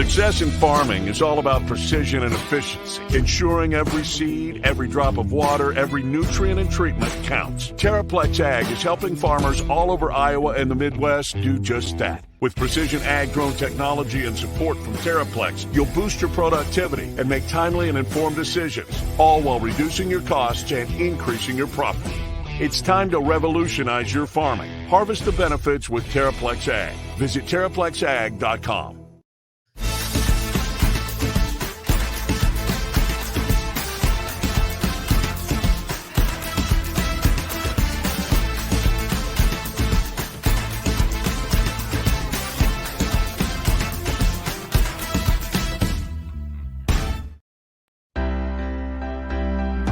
Success in farming is all about precision and efficiency, ensuring every seed, every drop of water, every nutrient and treatment counts. TerraPlex Ag is helping farmers all over Iowa and the Midwest do just that. With precision ag drone technology and support from TerraPlex, you'll boost your productivity and make timely and informed decisions, all while reducing your costs and increasing your profit. It's time to revolutionize your farming. Harvest the benefits with TerraPlex Ag. Visit TerraPlexAg.com.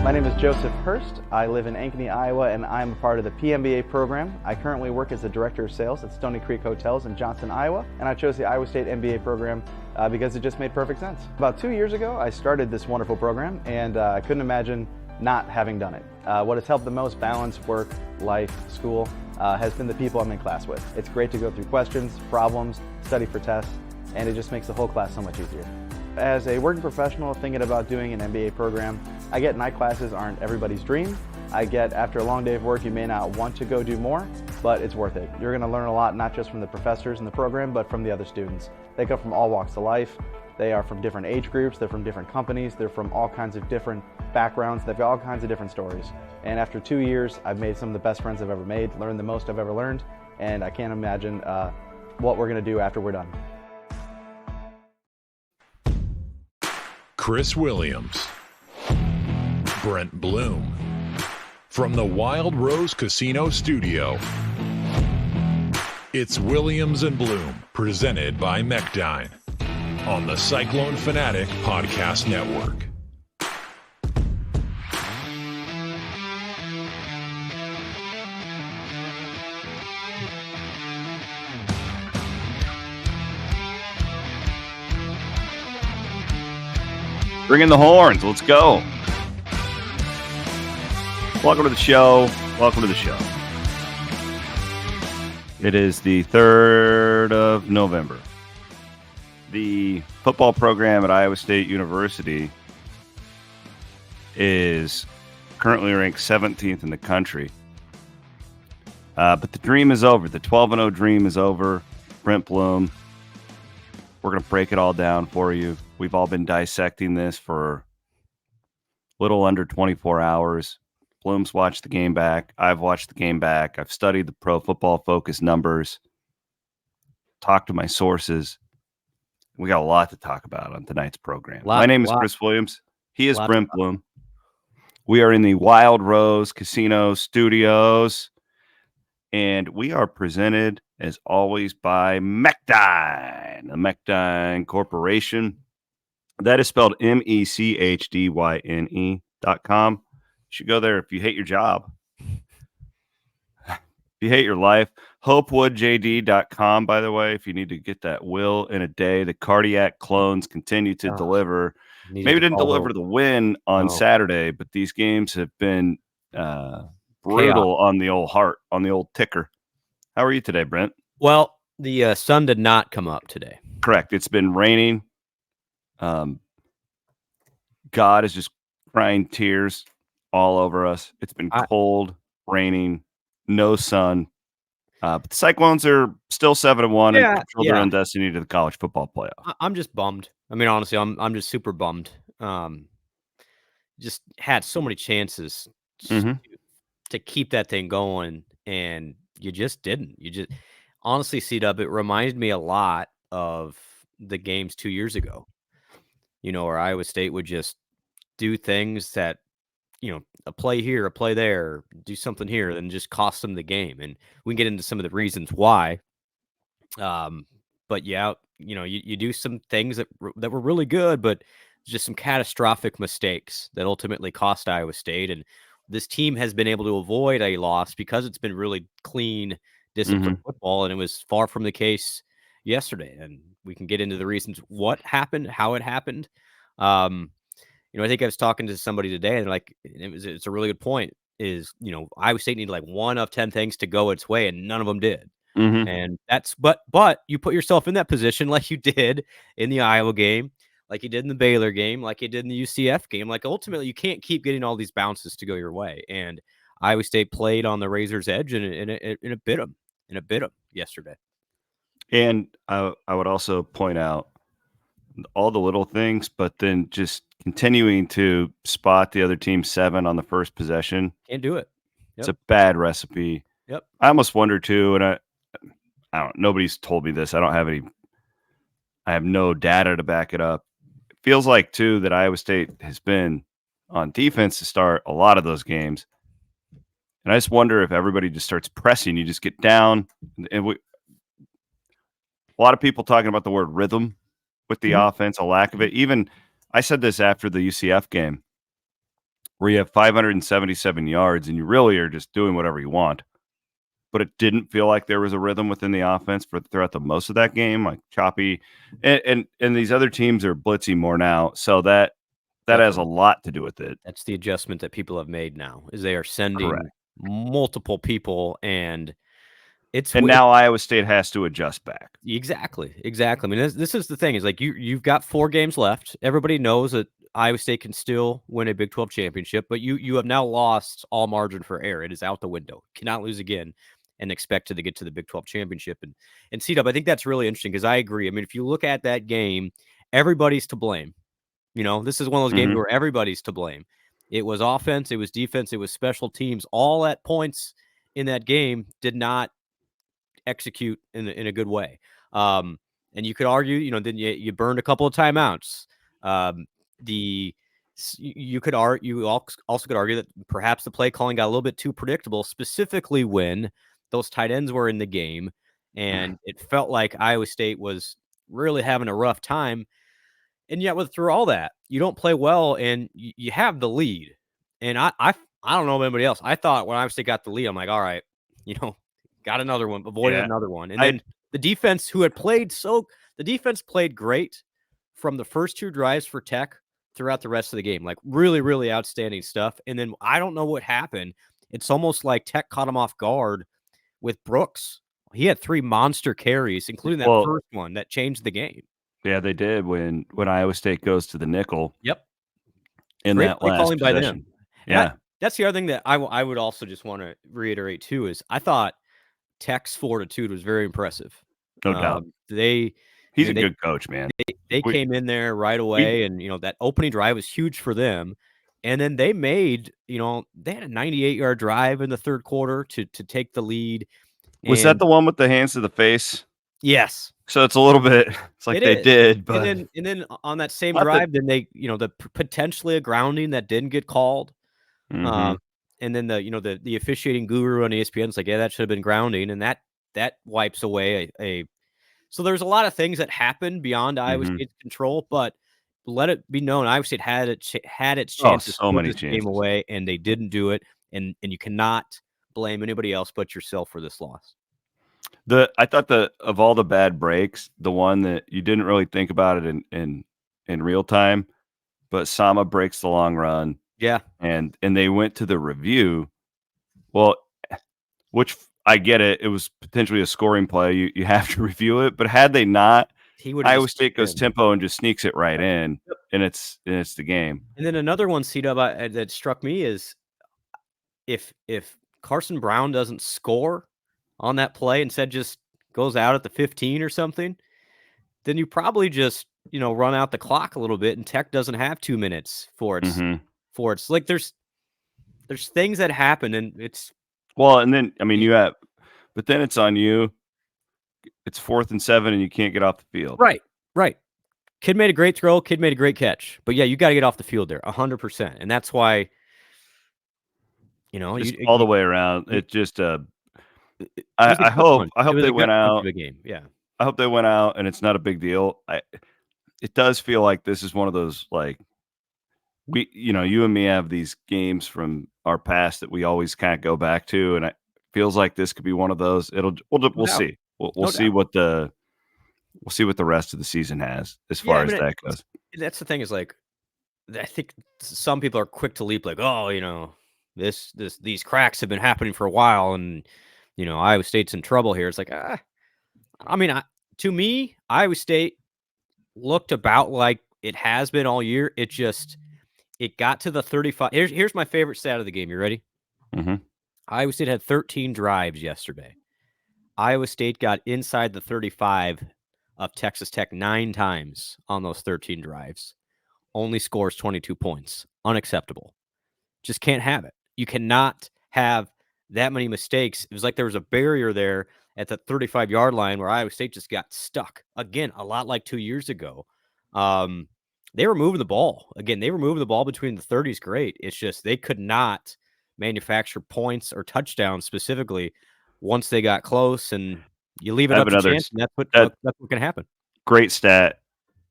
My name is Joseph Hurst. I live in Ankeny, Iowa, and I'm a part of the PMBA program. I currently work as the Director of Sales at Stony Creek Hotels in Johnson, Iowa, and I chose the Iowa State MBA program because it just made perfect sense. About 2 years ago, I started this wonderful program, and I couldn't imagine not having done it. What has helped the most balance work, life, school, has been the people I'm in class with. It's great to go through questions, problems, study for tests, and it just makes the whole class so much easier. As a working professional thinking about doing an MBA program, I get night classes aren't everybody's dream. I get after a long day of work, you may not want to go do more, but it's worth it. You're going to learn a lot, not just from the professors in the program, but from the other students. They come from all walks of life. They are from different age groups. They're from different companies. They're from all kinds of different backgrounds. They've got all kinds of different stories. And after 2 years, I've made some of the best friends I've ever made, learned the most I've ever learned, and I can't imagine what we're going to do after we're done. Chris Williams, Brent Blum, from the Wild Rose Casino Studio. It's Williams and Blum, presented by Mechdyne, on the Cyclone Fanatic Podcast Network. Bring in the horns. Let's go. Welcome to the show. Welcome to the show. It is the 3rd of November. The football program at Iowa State University is currently ranked 17th in the country. But the dream is over. The 12-0 dream is over. Brent Blum. We're going to break it all down for you. We've all been dissecting this for a little under 24 hours. Blum's watched the game back. I've watched the game back. I've studied the Pro Football Focus numbers, talked to my sources. We got a lot to talk about on tonight's program. My name is Chris Williams. He is Brent Blum. We are in the Wild Rose Casino Studios, and we are presented, as always, by Mechdyne, the Mechdyne Corporation. That is spelled MECHDYNE.com. You should go there if you hate your job. If you hate your life. HopeWoodJD.com, by the way, if you need to get that will in a day. The cardiac clones continue to deliver. Maybe didn't deliver the win on Saturday, but these games have been brutal on the old heart, on the old ticker. How are you today, Brent? Well, the sun did not come up today. Correct. It's been raining. God is just crying tears all over us. It's been cold, raining, no sun. But the Cyclones are still 7-1 and control their own destiny to the college football playoff. I'm just bummed. I mean, honestly, I'm just super bummed. Just had so many chances to keep that thing going, and you just didn't. You just honestly, C-Dub, it reminds me a lot of the games 2 years ago. You know, where Iowa State would just do things that, you know, a play here, a play there, do something here, and just cost them the game. And we can get into some of the reasons why. But yeah, you know, you do some things that were really good, but just some catastrophic mistakes that ultimately cost Iowa State. And this team has been able to avoid a loss because it's been really clean, disciplined football. And it was far from the case yesterday. And we can get into the reasons what happened, how it happened. You know, I think I was talking to somebody today, and like, it's a really good point. Is, you know, Iowa State needed like 1 of 10 things to go its way, and none of them did. Mhm. And that's but you put yourself in that position like you did in the Iowa game, like you did in the Baylor game, like you did in the UCF game. Like ultimately, you can't keep getting all these bounces to go your way. And Iowa State played on the razor's edge, and it bit them, and it bit them yesterday. And I would also point out all the little things, but then just continuing to spot the other team 7 on the first possession. Can't do it. It's a bad recipe. Yep. I almost wonder too, and I don't. Nobody's told me this. I don't have any. I have no data to back it up. It feels like too that Iowa State has been on defense to start a lot of those games, and I just wonder if everybody just starts pressing. You just get down, and a lot of people talking about the word rhythm with the offense, a lack of it. Even I said this after the UCF game, where you have 577 yards and you really are just doing whatever you want. But it didn't feel like there was a rhythm within the offense throughout the most of that game, like choppy. And these other teams are blitzing more now, so that has a lot to do with it. That's the adjustment that people have made now, is they are sending Correct. multiple people, and now Iowa State has to adjust back. Exactly. I mean, this is the thing, is like you've got 4 games left. Everybody knows that Iowa State can still win a Big 12 championship, but you have now lost all margin for error. It is out the window. Cannot lose again and expect to get to the Big 12 championship. And C-Dub, I think that's really interesting, because I agree. I mean, if you look at that game, everybody's to blame. This is one of those games where everybody's to blame. It was offense, it was defense, it was special teams. All at points in that game did not execute in a good way. And you could argue, then you burned a couple of timeouts. You also could argue that perhaps the play calling got a little bit too predictable, specifically when those tight ends were in the game, and it felt like Iowa State was really having a rough time. And yet, through all that, you don't play well, and you have the lead. And I don't know about anybody else. I thought when Iowa State got the lead, I'm like, all right, got another one, avoided another one. And then the defense, the defense played great from the first 2 drives for Tech throughout the rest of the game. Like really, really outstanding stuff. And then I don't know what happened. It's almost like Tech caught him off guard with Brooks. He had 3 monster carries, including that first one that changed the game. Yeah, they did when Iowa State goes to the nickel. Yyep. In Great that last possession. By them. Yeah. That's the other thing that I would also just want to reiterate too, is I thought Tech's fortitude was very impressive. No doubt. He's a good coach, man. They came in there right away, and that opening drive was huge for them. And then they made, they had a 98-yard drive in the third quarter to take the lead. Was that the one with the hands to the face? Yes. So it's a little bit. It's like they did, but and then on that same drive, then they, potentially a grounding that didn't get called. And then the officiating guru on ESPN is like, yeah, that should have been grounding, and that wipes away a. So there's a lot of things that happened beyond Iowa State's control, but let it be known, Iowa State had its chances to put this game away, and they didn't do it. And you cannot blame anybody else but yourself for this loss. I thought of all the bad breaks, the one that you didn't really think about it in real time, but Sama breaks the long run. Yeah. And they went to the review. Well, which I get it. It was potentially a scoring play. You have to review it. But had they not, Iowa State goes tempo and just sneaks it right in, and it's the game. And then another one, C-Dub, that struck me is if Carson Brown doesn't score on that play, instead just goes out at the 15 or something, then you probably just run out the clock a little bit, and Tech doesn't have 2 minutes for it's like there's things that happen, and it's and then but then it's on you. It's 4th and 7, and you can't get off the field. Right. Kid made a great throw. Kid made a great catch. But yeah, you got to get off the field there 100%, and that's why all the way around. It just I hope they went out. Yeah. I hope they went out, and it's not a big deal. It does feel like this is one of those, like, you and me have these games from our past that we always kind of go back to, and it feels like this could be one of those. We'll see. We'll see what the rest of the season has as far as that goes. That's the thing, is like, I think some people are quick to leap, like, oh, these cracks have been happening for a while, and Iowa State's in trouble here. It's like, to me, Iowa State looked about like it has been all year. It got to the 35. Here's my favorite stat of the game. You ready? Mm-hmm. Iowa State had 13 drives yesterday. Iowa State got inside the 35 of Texas Tech 9 times on those 13 drives. Only scores 22 points. Unacceptable. Just can't have it. You cannot have that many mistakes. It was like there was a barrier there at the 35-yard line where Iowa State just got stuck. Again, a lot like 2 years ago. They were moving the ball. Again, they were moving the ball between the 30s. Great. It's just they could not manufacture points or touchdowns specifically once they got close, and you leave it up to chance, and that's what can happen. Great stat.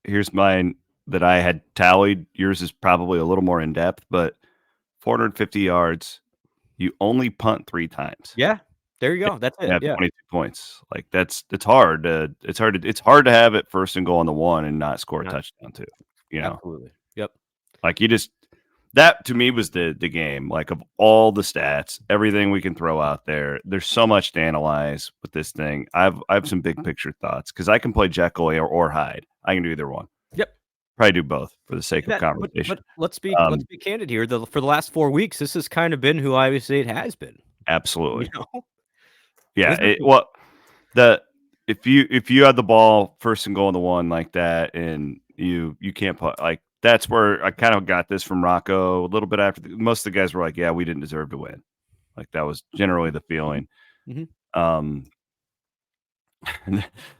Here's mine that I had tallied. Yours is probably a little more in depth, but 450 yards. You only punt 3 times. Yeah, there you go. That's it. Yeah, 22 points. Like it's hard to have it first and goal on the 1 and not score a touchdown too. Absolutely. Yep. Like that to me was the game. Like of all the stats, everything we can throw out there, there's so much to analyze with this thing. I have some big picture thoughts because I can play Jekyll or Hyde. I can do either one. Yep. Probably do both for the sake of conversation. But let's be candid here. For the last 4 weeks, this has kind of been who Iowa State has been. Absolutely. Yeah. If you had the ball first and goal on the 1 like that, and you can't put like. That's where I kind of got this from Rocco a little bit after. Most of the guys were like, yeah, we didn't deserve to win. Like that was generally the feeling. Mm-hmm.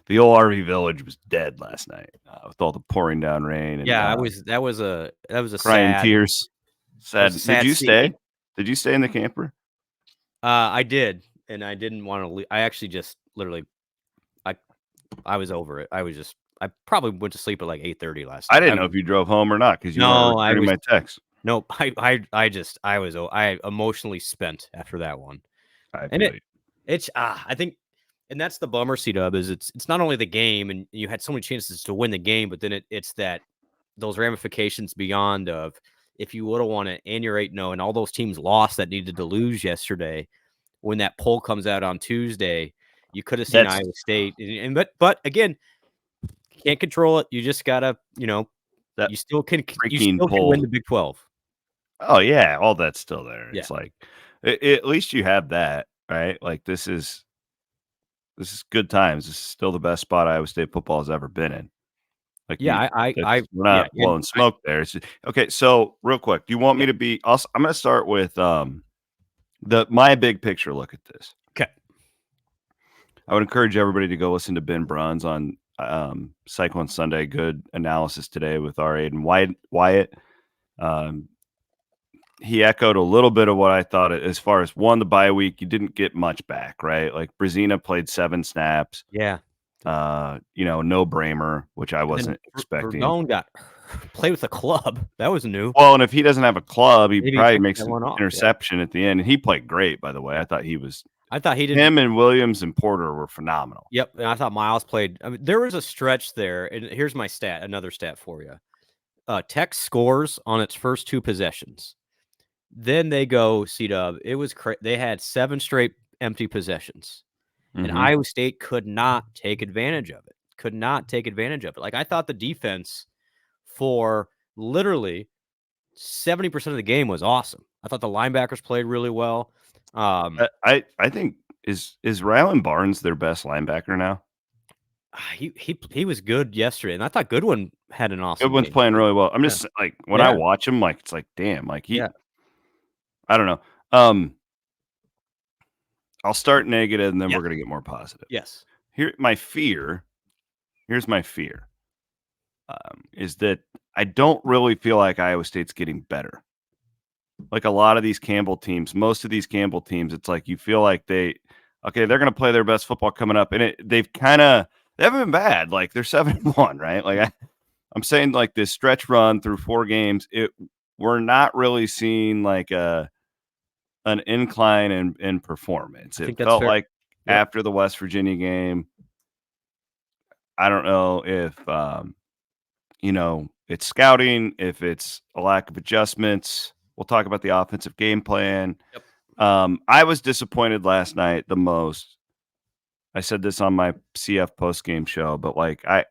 The old RV Village was dead last night with all the pouring down rain. And, that was a crying sad, tears. Sad. Did you scene. stay? Did you stay in the camper? I did, and I didn't want to leave. I actually just literally, I was over it. I probably went to sleep at like 8:30 last night. I didn't know if you drove home or not because you weren't returning my text. Nope. I emotionally spent after that one. I think, and that's the bummer, C-Dub, is it's not only the game, and you had so many chances to win the game, but then it's that those ramifications beyond of if you would have won it and you're 8-0 and all those teams lost that needed to lose yesterday, when that poll comes out on Tuesday, you could have seen Iowa State. But again, can't control it. You just gotta, you still can win the Big 12. Oh yeah, all that's still there. Yeah. It's like at least you have that, right? Like this is good times. This is still the best spot Iowa State football has ever been in. Like we're not blowing smoke there. Okay, so real quick, do you want me to be? I'm going to start with my big picture look at this. Okay, I would encourage everybody to go listen to Ben Bruns on Cyclone Sunday. Good analysis today with R8 and Wyatt. He echoed a little bit of what I thought as far as the bye week. You didn't get much back, right? Like Brazina played 7 snaps. Yeah. No Bramer, which I wasn't expecting. Verdone got play with a club. That was new. Well, and if he doesn't have a club, he probably makes an interception at the end. And he played great, by the way. I thought he did. Him and Williams and Porter were phenomenal. Yep. And I thought Miles played. I mean, there was a stretch there. And here's my another stat for you. Tech scores on its first 2 possessions. Then they go C-Dub. It was they had 7 straight empty possessions. Mm-hmm. And Iowa State could not take advantage of it. Like I thought the defense for literally 70% of the game was awesome. I thought the linebackers played really well. I think is Rylan Barnes their best linebacker now? He was good yesterday, and I thought Goodwin had an awesome. Goodwin's playing really well. I'm just like when I watch him, like it's like damn, like he. Yeah. I don't know. I'll start negative, and then we're gonna get more positive. Yes. Here's my fear. Is that I don't really feel like Iowa State's getting better. Like a lot of these Campbell teams, most of these Campbell teams, it's like you feel like they're going to play their best football coming up, and they haven't been bad. Like they're 7-1, right? Like I'm saying, like this stretch run through 4 games, we're not really seeing like an incline in performance. It felt like after the West Virginia game. I don't know if it's scouting, if it's a lack of adjustments. We'll talk about the offensive game plan. Yep. I was disappointed last night the most. I said this on my CF post-game show, but like I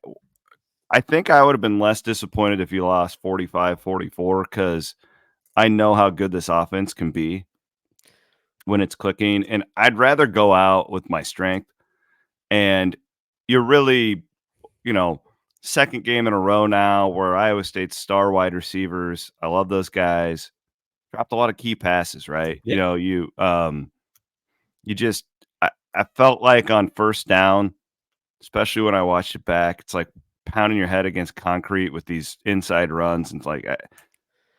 think I would have been less disappointed if you lost 45-44 because I know how good this offense can be when it's clicking, and I'd rather go out with my strength. And you're really, second game in a row now where Iowa State's star wide receivers, I love those guys, dropped a lot of key passes, right? Yeah. You just I felt like on first down, especially when I watched it back, it's like pounding your head against concrete with these inside runs, and it's like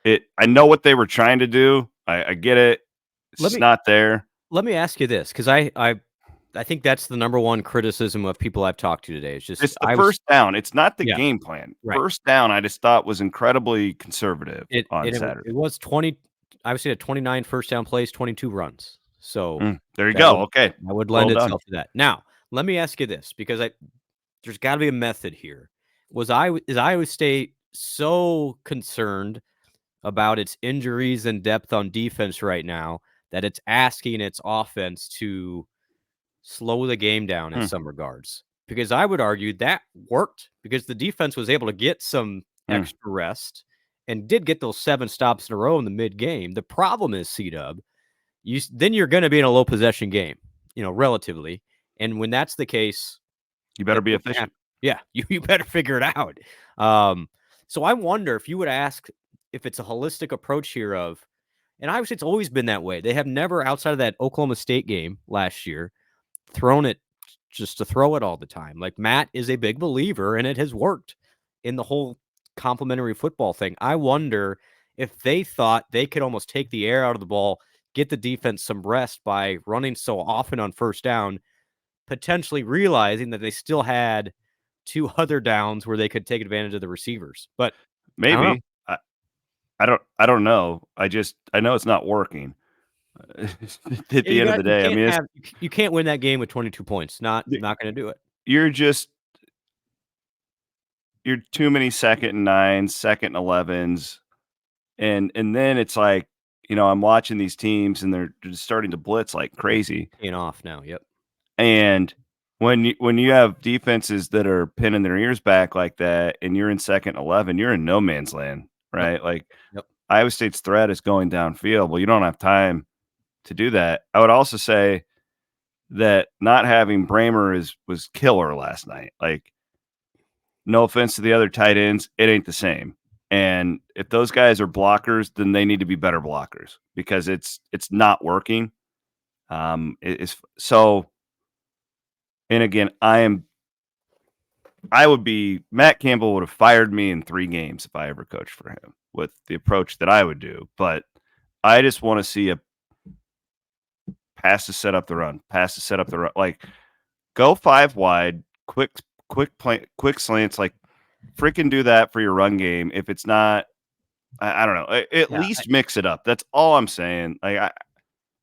I know what they were trying to do. I get it. It's just not there. Let me ask you this, because I think that's the number one criticism of people I've talked to today. It's just It's the first down. It's not the Yeah. game plan. Right. First down, I just thought was incredibly conservative on Saturday. It was 20. I would say 29 first down plays, 22 runs. So there you go. Okay, that would lend well itself to that. Now, let me ask you this, because there's got to be a method here. Is Iowa State so concerned about its injuries and depth on defense right now that it's asking its offense to slow the game down in some regards? Because I would argue that worked, because the defense was able to get some extra rest and did get those 7 stops in a row in the mid game. The problem is, C-Dub, then you're going to be in a low possession game, relatively. And when that's the case, you better be efficient. Yeah, you better figure it out. So I wonder if you would ask if it's a holistic approach here and I would say it's always been that way. They have never, outside of that Oklahoma State game last year, thrown it just to throw it all the time. Like, Matt is a big believer, and it has worked in the whole complementary football thing. I wonder if they thought they could almost take the air out of the ball, get the defense some rest by running so often on first down, potentially realizing that they still had 2 other downs where they could take advantage of the receivers. But maybe I don't know. I know it's not working. At the end of the day, I mean, you can't win that game with 22 points. Not going to do it. You're too many 2nd and 9s, 2nd and 11s, and then it's like, I'm watching these teams and they're just starting to blitz like crazy. Paying off now. Yep. And when you have defenses that are pinning their ears back like that, and you're in 2nd and 11, you're in no man's land, right? Yep. Like, Yep. Iowa State's threat is going downfield. Well, you don't have time to do that. I would also say that not having Bramer was killer last night. Like, no offense to the other tight ends, it ain't the same. And if those guys are blockers, then they need to be better blockers, because it's not working. And again, Matt Campbell would have fired me in 3 games if I ever coached for him with the approach that I would do. But I just want to see a pass to set up the run, like, go 5 wide, quick slants, like, freaking do that for your run game. If it's not, I don't know, at least mix it up. That's all I'm saying. Like,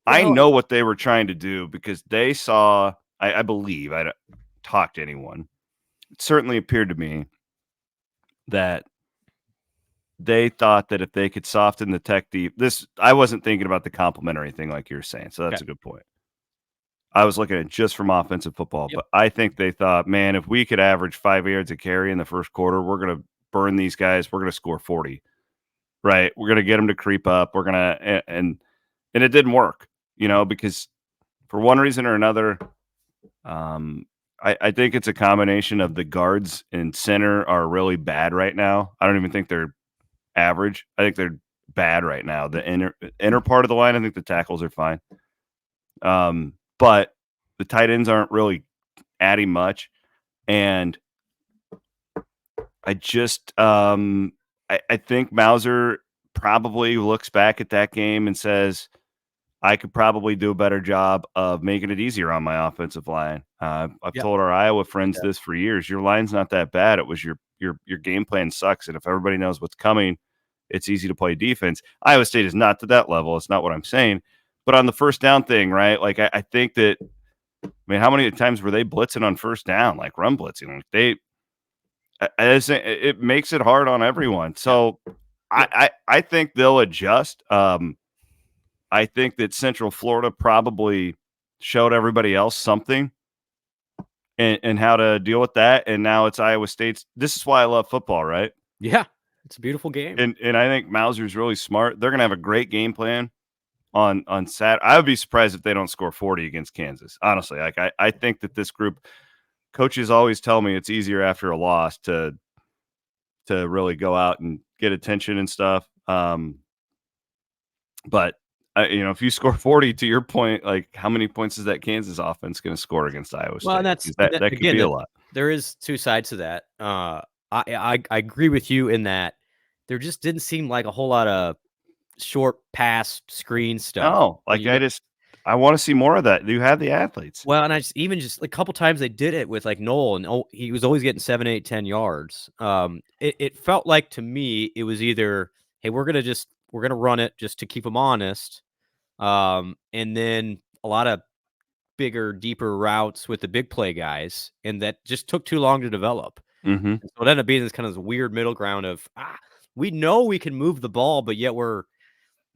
I know what they were trying to do, because they saw, I believe, I don't talk to anyone. It certainly appeared to me that they thought that if they could soften the tech deep, I wasn't thinking about the complimentary thing like you're saying. So that's a good point. I was looking at it just from offensive football, but I think they thought, man, if we could average 5 yards a carry in the first quarter, we're going to burn these guys. We're going to score 40, right? We're going to get them to creep up. We're going to, and it didn't work, because for one reason or another, I think it's a combination of the guards and center are really bad right now. I don't even think they're average. I think they're bad right now. The inner part of the line, I think the tackles are fine. But the tight ends aren't really adding much. And I just I think Mauser probably looks back at that game and says, I could probably do a better job of making it easier on my offensive line. I've told our Iowa friends this for years. Your line's not that bad. It was your game plan sucks. And if everybody knows what's coming, it's easy to play defense. Iowa State is not to that level. It's not what I'm saying. But on the first down thing, right? Like, I think that, how many times were they blitzing on first down, like run blitzing? Like, it makes it hard on everyone. So I think they'll adjust. I think that Central Florida probably showed everybody else something and how to deal with that. And now it's Iowa State's. This is why I love football, right? Yeah, it's a beautiful game. And I think Mauser's really smart. They're going to have a great game plan on Saturday. I would be surprised if they don't score 40 against Kansas. Honestly, like I think that this group, coaches always tell me it's easier after a loss to really go out and get attention and stuff. But if you score 40, to your point, like how many points is that Kansas offense going to score against Iowa State? Well, and that could again, be a lot. There is two sides to that. I agree with you in that there just didn't seem like a whole lot of short pass screen stuff. No, like I want to see more of that. You have the athletes. Well, and I just a couple times they did it with like Noel, and he was always getting 7, 8, 10 yards. It felt like to me it was either, hey, we're gonna run it just to keep them honest, and then a lot of bigger, deeper routes with the big play guys, and that just took too long to develop. Mm-hmm. So it ended up being this kind of weird middle ground of we know we can move the ball, but yet we're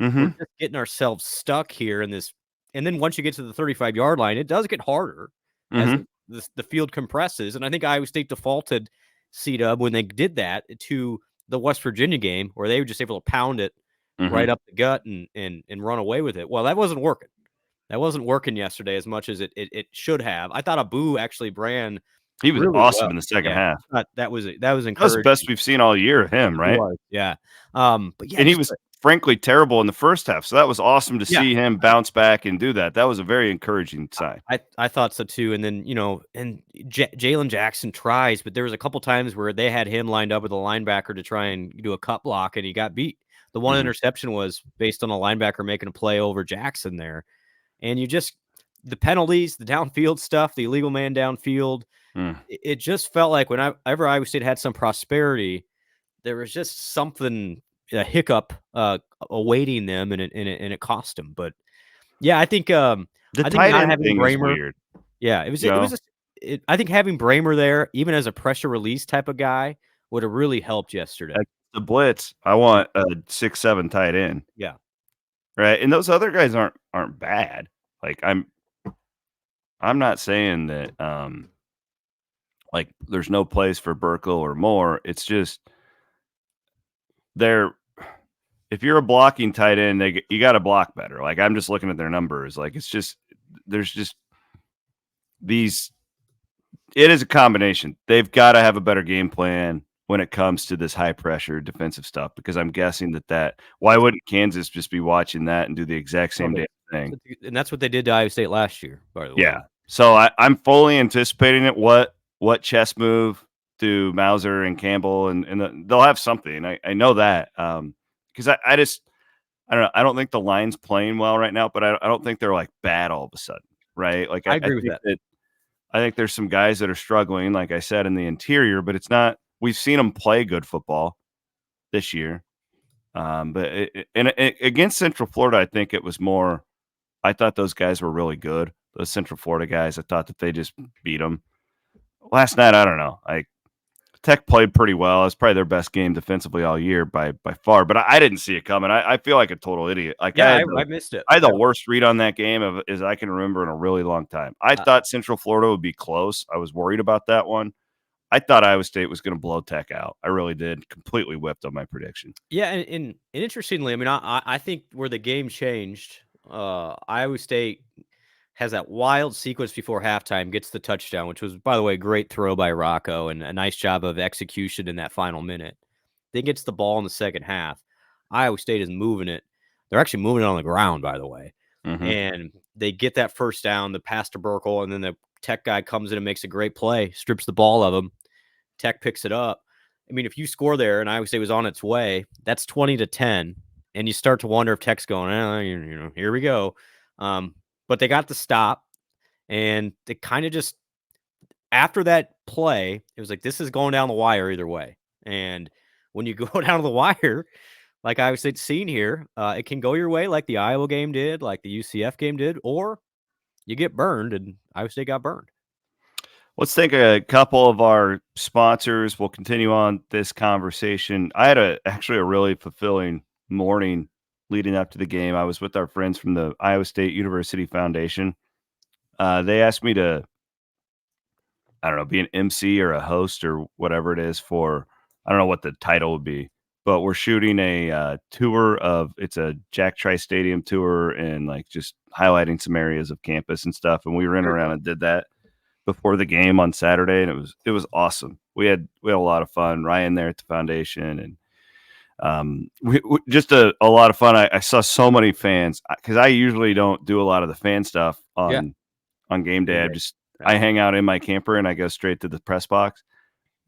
just getting ourselves stuck here in this. And then once you get to the 35-yard line, it does get harder as the field compresses. And I think Iowa State defaulted C-Dub when they did that to the West Virginia game, where they were just able to pound it right up the gut and run away with it. Well, that wasn't working. That wasn't working yesterday as much as it should have. I thought Abu actually ran. He was really awesome well in the second half. That was encouraging. That was the best we've seen all year of him, right? Yeah. But yeah, and he was frankly terrible in the first half. So that was awesome to see him bounce back and do that. That was a very encouraging sign. I thought so too. And then, and Jalen Jackson tries, but there was a couple times where they had him lined up with a linebacker to try and do a cut block, and he got beat. The one interception was based on a linebacker making a play over Jackson there. And the penalties, the downfield stuff, the illegal man downfield, it just felt like whenever Iowa State had some prosperity, there was just something, a hiccup awaiting them, and it cost them. But yeah, I think the tight end thing was weird. Yeah, I think having Bramer there, even as a pressure release type of guy, would have really helped yesterday. Like the blitz, I want a 6'7" tight end. Yeah, right. And those other guys aren't bad. Like I'm not saying that like there's no place for Burkle or Moore. It's just if you're a blocking tight end, you got to block better. Like I'm just looking at their numbers. Like there's just these. It is a combination. They've got to have a better game plan when it comes to this high pressure defensive stuff, because I'm guessing that why wouldn't Kansas just be watching that and do the exact same damn thing? And that's what they did to Iowa State last year, by the way. Yeah. So I'm fully anticipating it. What chess move do Mauser and Campbell and they'll have something. I know that because I don't know. I don't think the line's playing well right now, but I don't think they're like bad all of a sudden, right? Like I agree with that. I think there's some guys that are struggling, like I said, in the interior, but it's not. We've seen them play good football this year, but against Central Florida, I think it was more. I thought those guys were really good. Those Central Florida guys, I thought that they just beat them. Last night, I don't know. Tech played pretty well. It's probably their best game defensively all year by far, but I didn't see it coming. I feel like a total idiot. Like I missed it. I had the worst read on that game as I can remember in a really long time. I thought Central Florida would be close. I was worried about that one. I thought Iowa State was going to blow Tech out. I really did. Completely whipped on my prediction. Yeah, and interestingly, I mean, I think where the game changed, Iowa State has that wild sequence before halftime, gets the touchdown, which was, by the way, a great throw by Rocco and a nice job of execution in that final minute. Then gets the ball in the second half. Iowa State is moving it. They're actually moving it on the ground, by the way. And they get that first down, the pass to Burkle, and then the Tech guy comes in and makes a great play, strips the ball of him. Tech picks it up. I mean, if you score there and Iowa State was on its way, that's 20-10. And you start to wonder if Tech's going, here we go. But they got the stop, and they kind of just, after that play, it was like, this is going down the wire either way. And when you go down to the wire, like I was seeing here, it can go your way like the Iowa game did, like the UCF game did, or you get burned, and Iowa State got burned. Let's thank a couple of our sponsors. We'll continue on this conversation. I had actually a really fulfilling morning leading up to the game, I was with our friends from the Iowa State University Foundation. They asked me to, I don't know, be an MC or a host or whatever it is for, I don't know what the title would be, but we're shooting a tour of, it's a Jack Trice Stadium tour and like just highlighting some areas of campus and stuff. And we ran around and did that before the game on Saturday, and it was awesome. We had a lot of fun. Ryan there at the foundation, and we just a lot of fun. I saw so many fans because I usually don't do a lot of the fan stuff on game day. I hang out in my camper and I go straight to the press box.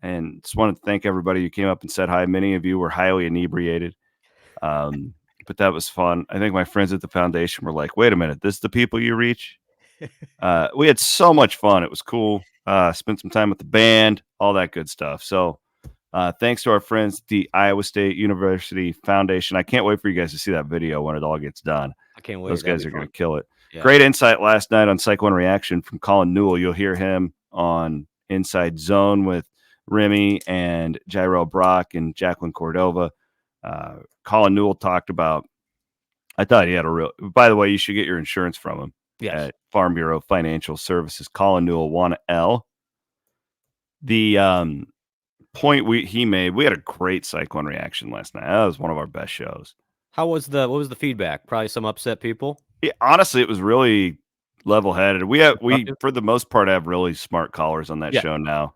And just wanted to thank everybody who came up and said hi. Many of you were highly inebriated, but that was fun. I think my friends at the foundation were like, "Wait a minute, this is the people you reach." We had so much fun. It was cool. Spent some time with the band, all that good stuff. So thanks to our friends at the Iowa State University Foundation. I can't wait for you guys to see that video when it all gets done. I can't wait. Those guys are going to kill it. Yeah. Great insight last night on Cyclone Reaction from Colin Newell. You'll hear him on Inside Zone with Remy and Jairo Brock and Jacqueline Cordova. Colin Newell talked about, I thought he had a real, by the way, you should get your insurance from him. Yes. At Farm Bureau Financial Services. Colin Newell, 1L. The point he made, we had a great Cyclone Reaction last night. That was one of our best shows. What was the feedback? Probably some upset people. Yeah, honestly, it was really level-headed. We for the most part have really smart callers on that show now.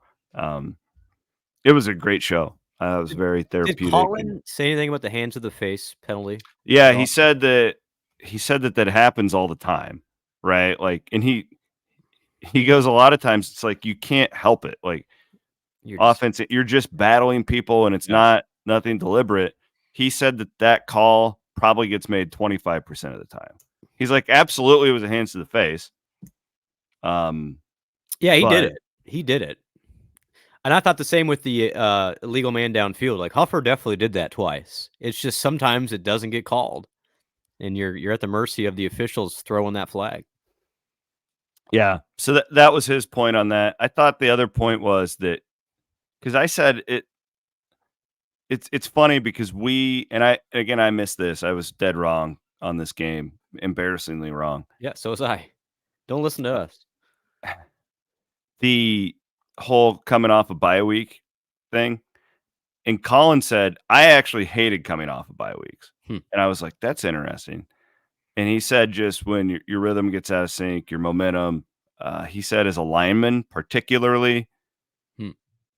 It was a great show. It was very therapeutic. Did Colin say anything about the hands to the face penalty? Yeah, he said that happens all the time, right? Like, and he goes a lot of times. It's like you can't help it. Like you're just battling people, and it's nothing deliberate. He said that call probably gets made 25% of the time. He's like, absolutely, it was a hands to the face. Yeah, he did it. And I thought the same with the illegal man downfield. Like Huffer definitely did that twice. It's just sometimes it doesn't get called, and you're at the mercy of the officials throwing that flag. Yeah, so that was his point on that. I thought the other point was that because I said it's funny because I missed this. I was dead wrong on this game, embarrassingly wrong. Yeah, so was I. Don't listen to us. The whole coming off a bye week thing, and Colin said, I actually hated coming off of bye weeks. And I was like, that's interesting. And he said, just when your rhythm gets out of sync, your momentum, he said as a lineman, particularly,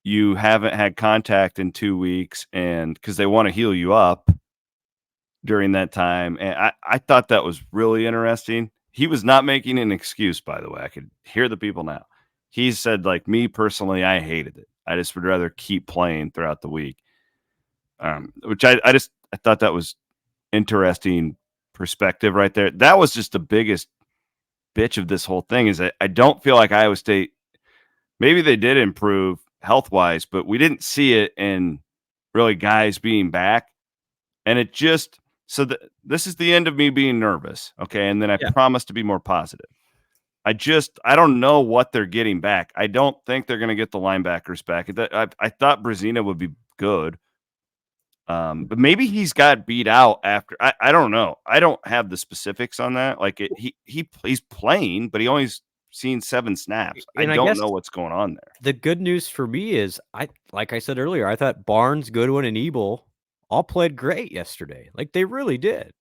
you haven't had contact in 2 weeks, and because they want to heal you up during that time. And I thought that was really interesting. He was not making an excuse, by the way. I could hear the people now. He said, like, me personally, I hated it. I just would rather keep playing throughout the week. Which I thought that was interesting perspective right there. That was just the biggest bitch of this whole thing is that I don't feel like Iowa State, maybe they did improve health-wise, but we didn't see it in really guys being back. And it just, this is the end of me being nervous. Okay. And then I promise to be more positive. I don't know what they're getting back. I don't think they're going to get the linebackers back. I thought Brazina would be good. But maybe he's got beat out after. I don't know. I don't have the specifics on that. Like he's playing, but he only seen 7 snaps. I don't know what's going on there. The good news for me is like I said earlier, I thought Barnes, Goodwin, and Ebel all played great yesterday. Like they really did.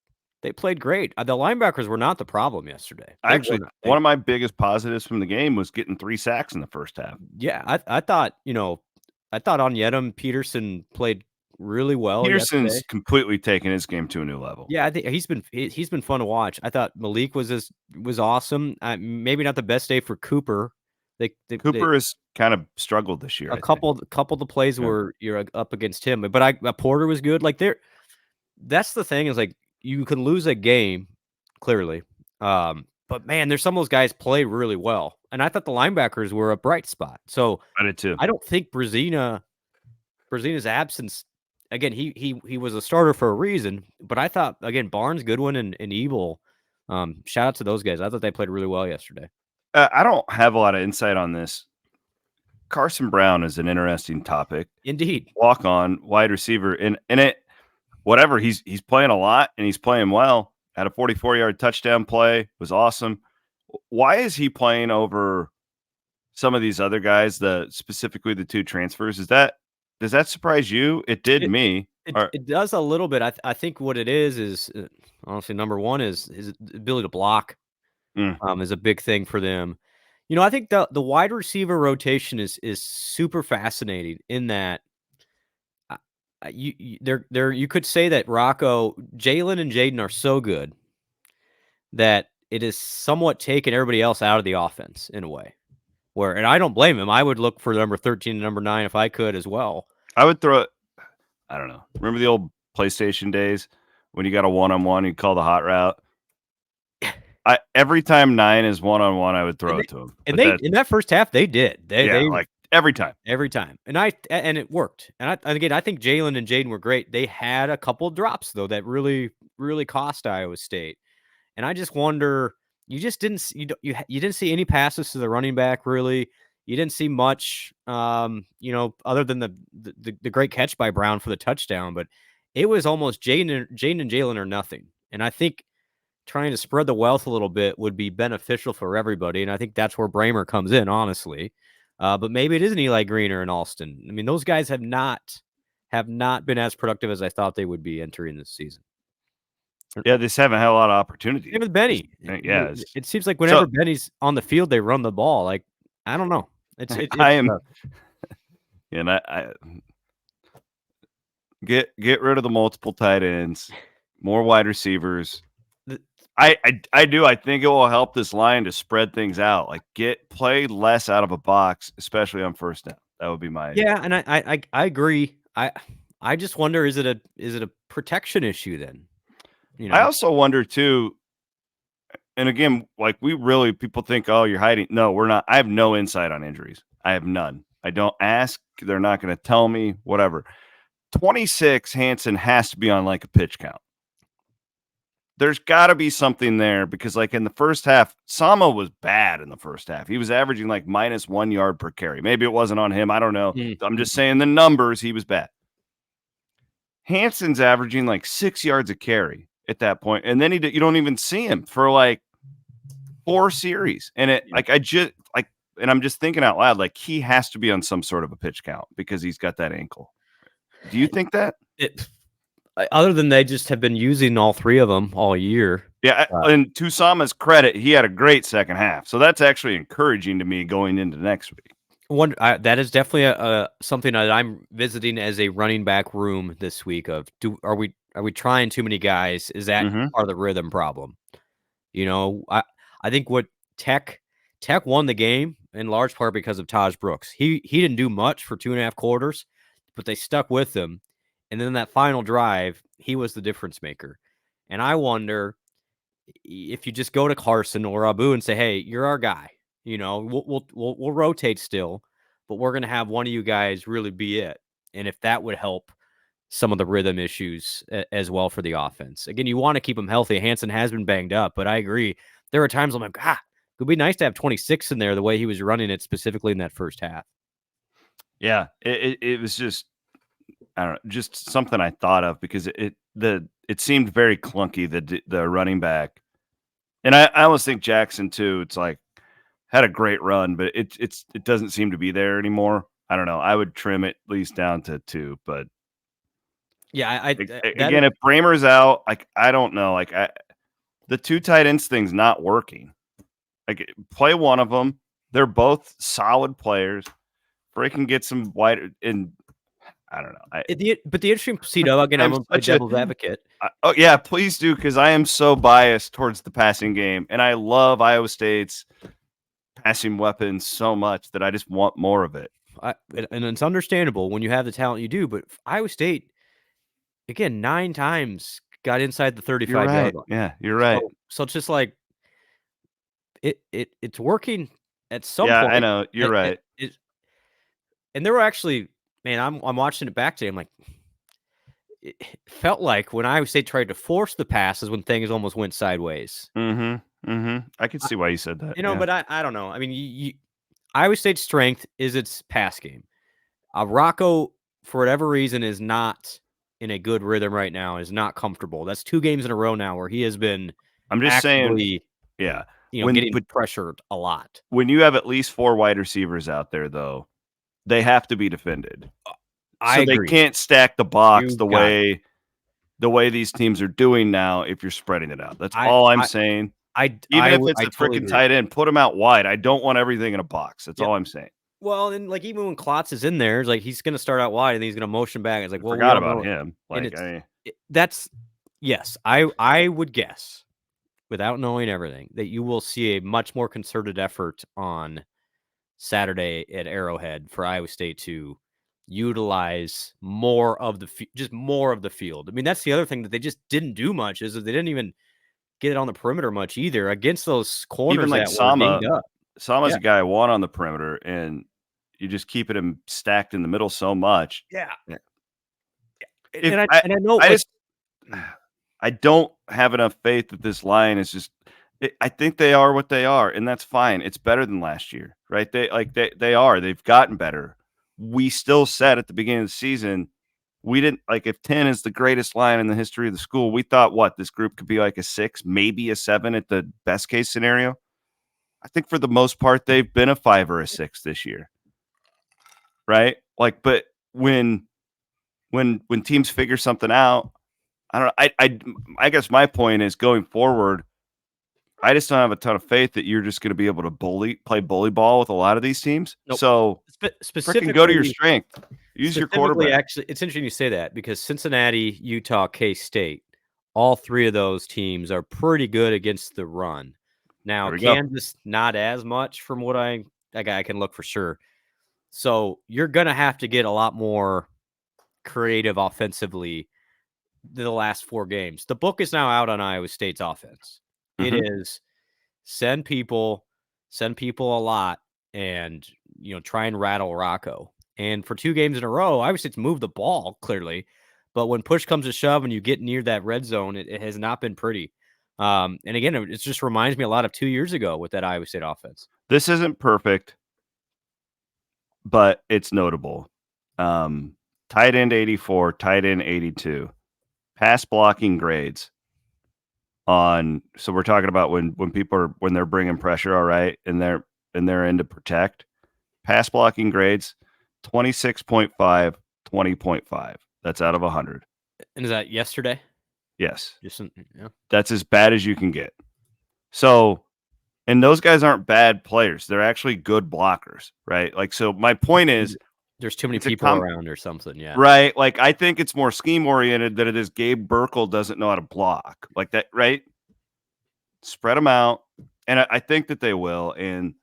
They played great. The linebackers were not the problem yesterday. Actually, one of my biggest positives from the game was getting 3 sacks in the first half. Yeah, I thought Onyedim Peterson played really well. Peterson's yesterday. Completely taken his game to a new level. Yeah, I think he's been fun to watch. I thought Malik was awesome. Maybe not the best day for Cooper. Cooper has kind of struggled this year. A couple of the plays where you're up against him, but Porter was good. Like that's the thing is like you can lose a game clearly, but man, there's some of those guys play really well, and I thought the linebackers were a bright spot. So I did too. I don't think Brazina's absence. Again, he was a starter for a reason, but I thought again Barnes, Goodwin, and Ebel. Shout out to those guys. I thought they played really well yesterday. I don't have a lot of insight on this. Carson Brown is an interesting topic. Indeed. Walk on wide receiver. And whatever. He's playing a lot and he's playing well. Had a 44-yard touchdown play, was awesome. Why is he playing over some of these other guys? Specifically the 2 transfers. Does that surprise you? It did me. It does a little bit. I think what it is honestly number one is his ability to block. Is a big thing for them. I think the wide receiver rotation is super fascinating in that you could say that Rocco, Jalen, and Jaden are so good that it is somewhat taken everybody else out of the offense in a way. And I don't blame him. I would look for number 13 and number 9 if I could as well. I would throw it. I don't know. Remember the old PlayStation days when you got a one-on-one, you call the hot route. Every time 9 is one-on-one, I would throw it to him. And in that first half, they did. They like every time. And it worked. And I think Jalen and Jaden were great. They had a couple of drops though that really, really cost Iowa State. And I just wonder, you didn't see any passes to the running back really. You didn't see much, other than the great catch by Brown for the touchdown. But it was almost Jane and Jalen or nothing. And I think trying to spread the wealth a little bit would be beneficial for everybody. And I think that's where Bramer comes in, honestly. But maybe it isn't Eli Green or in Alston. I mean, those guys have not been as productive as I thought they would be entering this season. Yeah, they just haven't had a lot of opportunity. Same with Benny. Yeah, it seems like whenever Benny's on the field, they run the ball. Like, I don't know. I am, and I get rid of the multiple tight ends, more wide receivers. I do. I think it will help this line to spread things out. Like play less out of a box, especially on first down. That would be my idea. And I agree. I just wonder, is it a protection issue then? I also wonder too. And again, like people think, oh, you're hiding. No, we're not. I have no insight on injuries. I have none. I don't ask. They're not going to tell me. Whatever. 26, Hansen has to be on like a pitch count. There's got to be something there because, like in the first half, Sama was bad in the first half. He was averaging like -1 yard per carry. Maybe it wasn't on him. I don't know. I'm just saying the numbers. He was bad. Hansen's averaging like 6 yards a carry at that point, and then you don't even see him for like 4 series. And and I'm just thinking out loud, like he has to be on some sort of a pitch count because he's got that ankle. Do you think that? Other than they just have been using all 3 of them all year. Yeah, and to Sama's credit, he had a great second half. So that's actually encouraging to me going into next week. That is definitely something that I'm visiting as a running back room this week. Are we trying too many guys? Is that part of the rhythm problem? I think what Tech won the game in large part because of Taj Brooks. He didn't do much for 2.5 quarters, but they stuck with him. And then that final drive, he was the difference maker. And I wonder if you just go to Carson or Abu and say, "Hey, you're our guy. We'll rotate still, but we're going to have one of you guys really be it." And if that would help some of the rhythm issues as well for the offense. Again, you want to keep him healthy. Hansen has been banged up, but I agree. There are times I'm like, it would be nice to have 26 in there the way he was running it specifically in that first half. Yeah, it was just, I don't know, just something I thought of because it seemed very clunky, the running back. And I almost think Jackson too, it's like had a great run, but it doesn't seem to be there anymore. I don't know. I would trim it at least down to 2, but yeah, again, if Bramer's out, like I don't know, like the 2 tight ends thing's not working. Like play one of them. They're both solid players. Bray can get some wide and I don't know. But the interesting CW again, I'm a devil's advocate. Oh yeah, please do, because I am so biased towards the passing game, and I love Iowa State's passing weapons so much that I just want more of it. And it's understandable when you have the talent you do, but Iowa State, again, 9 times got inside the 35-yard line. Yeah, you're right. So it's just like it's working at some point. Yeah, I know. You're right. And there were actually, man, I'm watching it back today. I'm like, it felt like when Iowa State tried to force the passes when things almost went sideways. I could see why you said that. But I don't know. I mean, Iowa State's strength is its pass game. Rocco, for whatever reason, is not in a good rhythm right now is not comfortable. That's 2 games in a row now where he has been I'm just actively, saying, getting pressured a lot. When you have at least 4 wide receivers out there, though, they have to be defended. I agree. They can't stack the box the way these teams are doing now if you're spreading it out. That's all I'm saying. Even if it's a freaking tight end, put them out wide. I don't want everything in a box. That's all I'm saying. Well, and like even when Klotz is in there, it's like he's going to start out wide and then he's going to motion back. It's like, well, forgot about him. Yes, I would guess, without knowing everything, that you will see a much more concerted effort on Saturday at Arrowhead for Iowa State to utilize more of the field. I mean, that's the other thing that they just didn't do much is that they didn't even get it on the perimeter much either against those corners. Even like that were dinged up. Sama's a guy I want on the perimeter, and you just keeping him stacked in the middle so much. Yeah. And I know I don't have enough faith that this line is just. I think they are what they are, and that's fine. It's better than last year, right? They are. They've gotten better. We still said at the beginning of the season, we didn't like if 10 is the greatest line in the history of the school. We thought this group could be like a 6, maybe a 7 at the best case scenario. I think for the most part, they've been a 5 or a 6 this year. Right? Like, but when teams figure something out, I don't know. I guess my point is going forward, I just don't have a ton of faith that you're just going to be able to play bully ball with a lot of these teams. Nope. So specifically, go to your strength. Use your quarterback. Actually, it's interesting you say that because Cincinnati, Utah, K-State, all 3 of those teams are pretty good against the run. Now, Kansas, not as much from what I can look for sure. So you're going to have to get a lot more creative offensively the last 4 games. The book is now out on Iowa State's offense. Mm-hmm. It is send people a lot and, try and rattle Rocco. And for 2 games in a row, Iowa State's moved the ball clearly. But when push comes to shove and you get near that red zone, it has not been pretty. And again, it just reminds me a lot of 2 years ago with that Iowa State offense. This isn't perfect, but it's notable. Tight end 84, tight end 82. Pass blocking grades so we're talking about when they're bringing pressure, all right, and they're in to protect. Pass blocking grades 26.5, 20.5. That's out of 100. And is that yesterday? Yes. That's as bad as you can get. So, and those guys aren't bad players. They're actually good blockers, right? Like, so my point is there's too many people around or something. Yeah. Right. Like, I think it's more scheme oriented than it is Gabe Burkle doesn't know how to block like that. Right. Spread them out. And I think that they will. And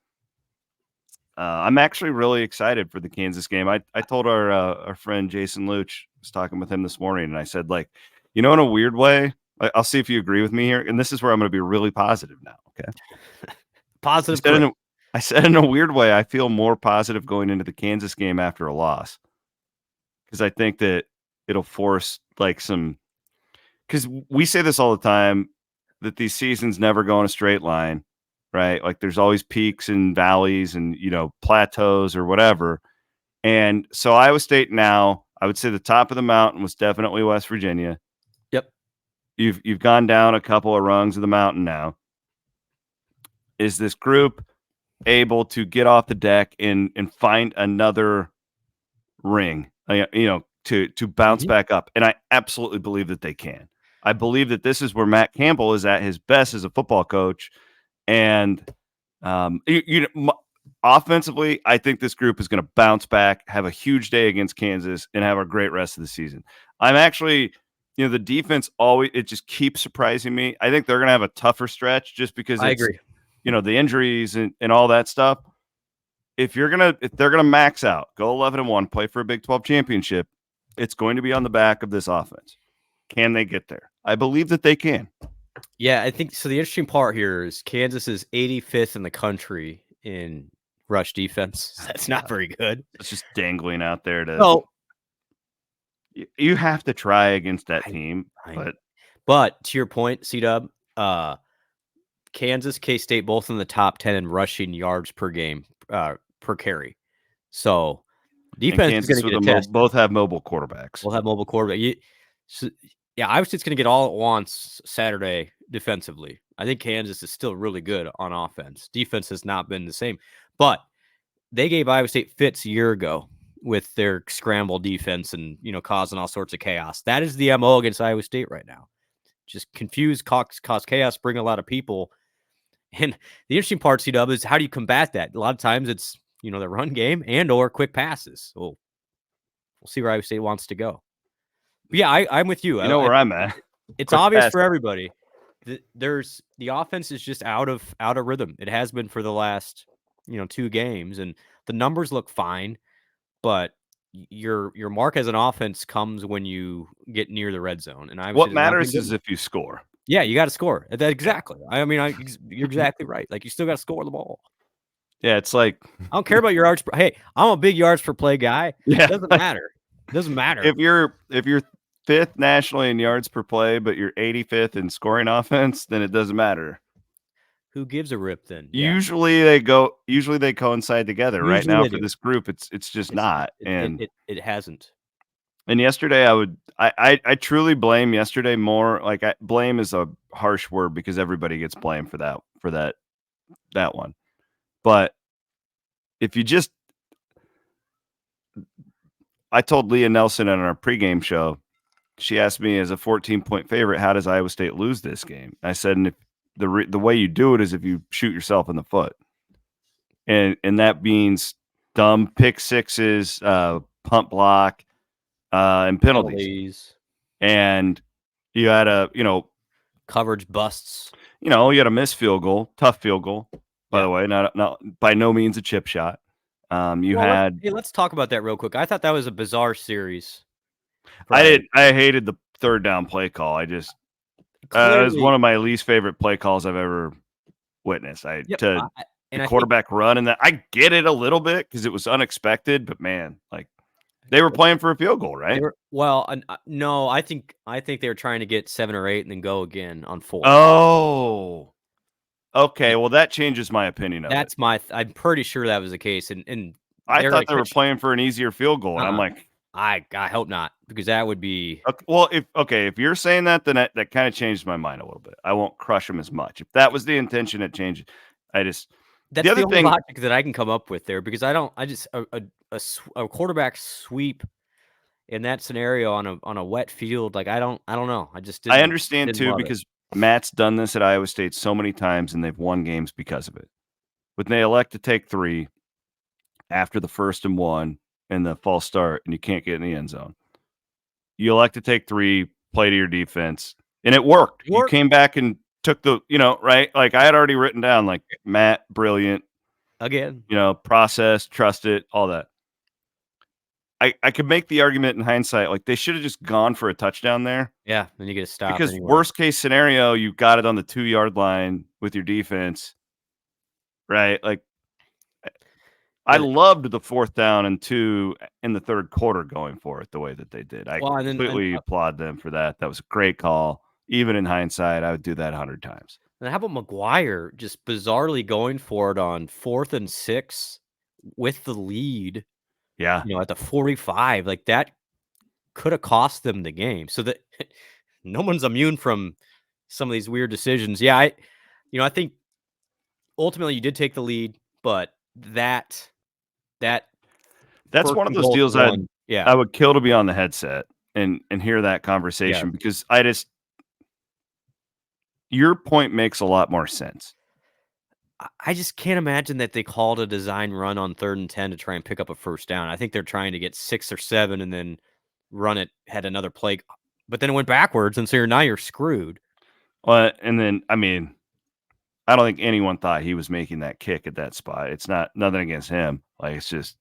I'm actually really excited for the Kansas game. I told our friend Jason Luch, I was talking with him this morning, and I said, like, in a weird way, I'll see if you agree with me here. And this is where I'm going to be really positive now. Okay. Positive. I said in a weird way, I feel more positive going into the Kansas game after a loss. Because I think that it'll force because we say this all the time, that these seasons never go in a straight line, right? Like there's always peaks and valleys and, plateaus or whatever. And so Iowa State now, I would say the top of the mountain was definitely West Virginia. Yep. You've gone down a couple of rungs of the mountain now. Is this group able to get off the deck and find another ring, to bounce back up? And I absolutely believe that they can. I believe that this is where Matt Campbell is at his best as a football coach. And, offensively, I think this group is going to bounce back, have a huge day against Kansas, and have a great rest of the season. I'm actually, the defense it just keeps surprising me. I think they're going to have a tougher stretch just because I agree. The injuries and all that stuff. If they're gonna max out, go 11-1, play for a Big 12 championship, it's going to be on the back of this offense. Can they get there? I believe that they can. Yeah, I think so. The interesting part here is Kansas is 85th in the country in rush defense. That's not very good. It's just dangling out there you have to try against that team. But to your point, C-Dub, Kansas, K-State, both in the top 10 in rushing yards per game, per carry. So defense is going to get a test. Both have mobile quarterbacks. We'll have mobile quarterback. So, yeah, Iowa State's going to get all at once Saturday defensively. I think Kansas is still really good on offense. Defense has not been the same, but they gave Iowa State fits a year ago with their scramble defense and, causing all sorts of chaos. That is the MO against Iowa State right now. Just confuse, cause chaos, bring a lot of people. And the interesting part, C-Dub, is how do you combat that? A lot of times it's, the run game and or quick passes. So we'll see where Iowa State wants to go. But yeah, I'm with you. You know where I'm at. It's Quick obvious pass. for everybody. The offense is just out of rhythm. It has been for the last 2 games, and the numbers look fine, but your mark as an offense comes when you get near the red zone. And What matters is if you score. Yeah, you got to score. Exactly. I mean, you're exactly right. Like, you still got to score the ball. Yeah, it's like I don't care about your yards. Hey, I'm a big yards per play guy. Yeah, it doesn't matter. It doesn't matter. If you're 5th nationally in yards per play, but you're 85th in scoring offense, then it doesn't matter. Who gives a rip then? Yeah. Usually they coincide together. Right now for this group, it's just not. And it hasn't. And yesterday I truly blame yesterday more. Like, blame is a harsh word because everybody gets blamed for that one. But if you just, I told Leah Nelson on our pregame show, she asked me, as a 14-point favorite, how does Iowa State lose this game? I said, and if the way you do it is if you shoot yourself in the foot, and that means dumb pick sixes, punt block, and penalties. And you had coverage busts. You had a missed field goal, tough field goal, by the way, not by no means a chip shot. Let's talk about that real quick. I thought that was a bizarre series. I hated the third down play call. It was one of my least favorite play calls I've ever witnessed. The quarterback run, and that I get it a little bit because it was unexpected, but man, like, they were playing for a field goal, right? No, I think they were trying to get 7 or 8 and then go again on 4. Oh, okay. Well, that changes my opinion of it. I'm pretty sure that was the case, and I thought they were playing for an easier field goal, and I'm like, I hope not, because that would be well. If you're saying that, then that kind of changed my mind a little bit. I won't crush them as much. If that was the intention, it changes. That's the only logic that I can come up with there, because a quarterback sweep in that scenario on a wet field, like, I don't know. I understand too, because Matt's done this at Iowa State so many times, and they've won games because of it. When they elect to take 3 after the 1st and 1 and the false start, and you can't get in the end zone, you elect to take 3, play to your defense, and it worked. You came back and took the, right? Like, I had already written down, like, Matt, brilliant. Again. Process, trust it, all that. I could make the argument in hindsight, like, they should have just gone for a touchdown there. Yeah, then you get a stop. Because worst case scenario, you got it on the 2-yard line with your defense, right? Like, I loved the 4th down and 2 in the third quarter going for it the way that they did. I completely applaud them for that. That was a great call. Even in hindsight, I would do that 100 times. And how about McGuire just bizarrely going for it on 4th and 6 with the lead? Yeah. At the 45, like, that could have cost them the game. So that no one's immune from some of these weird decisions. Yeah, I think ultimately you did take the lead, but that's one of those deals I would kill to be on the headset and hear that conversation, because your point makes a lot more sense. I just can't imagine that they called a design run on 3rd and 10 to try and pick up a first down. I think they're trying to get 6 or 7 and then run it, had another play, but then it went backwards, and so you're screwed. Well, and then, I mean, I don't think anyone thought he was making that kick at that spot. It's nothing against him. Like, it's just,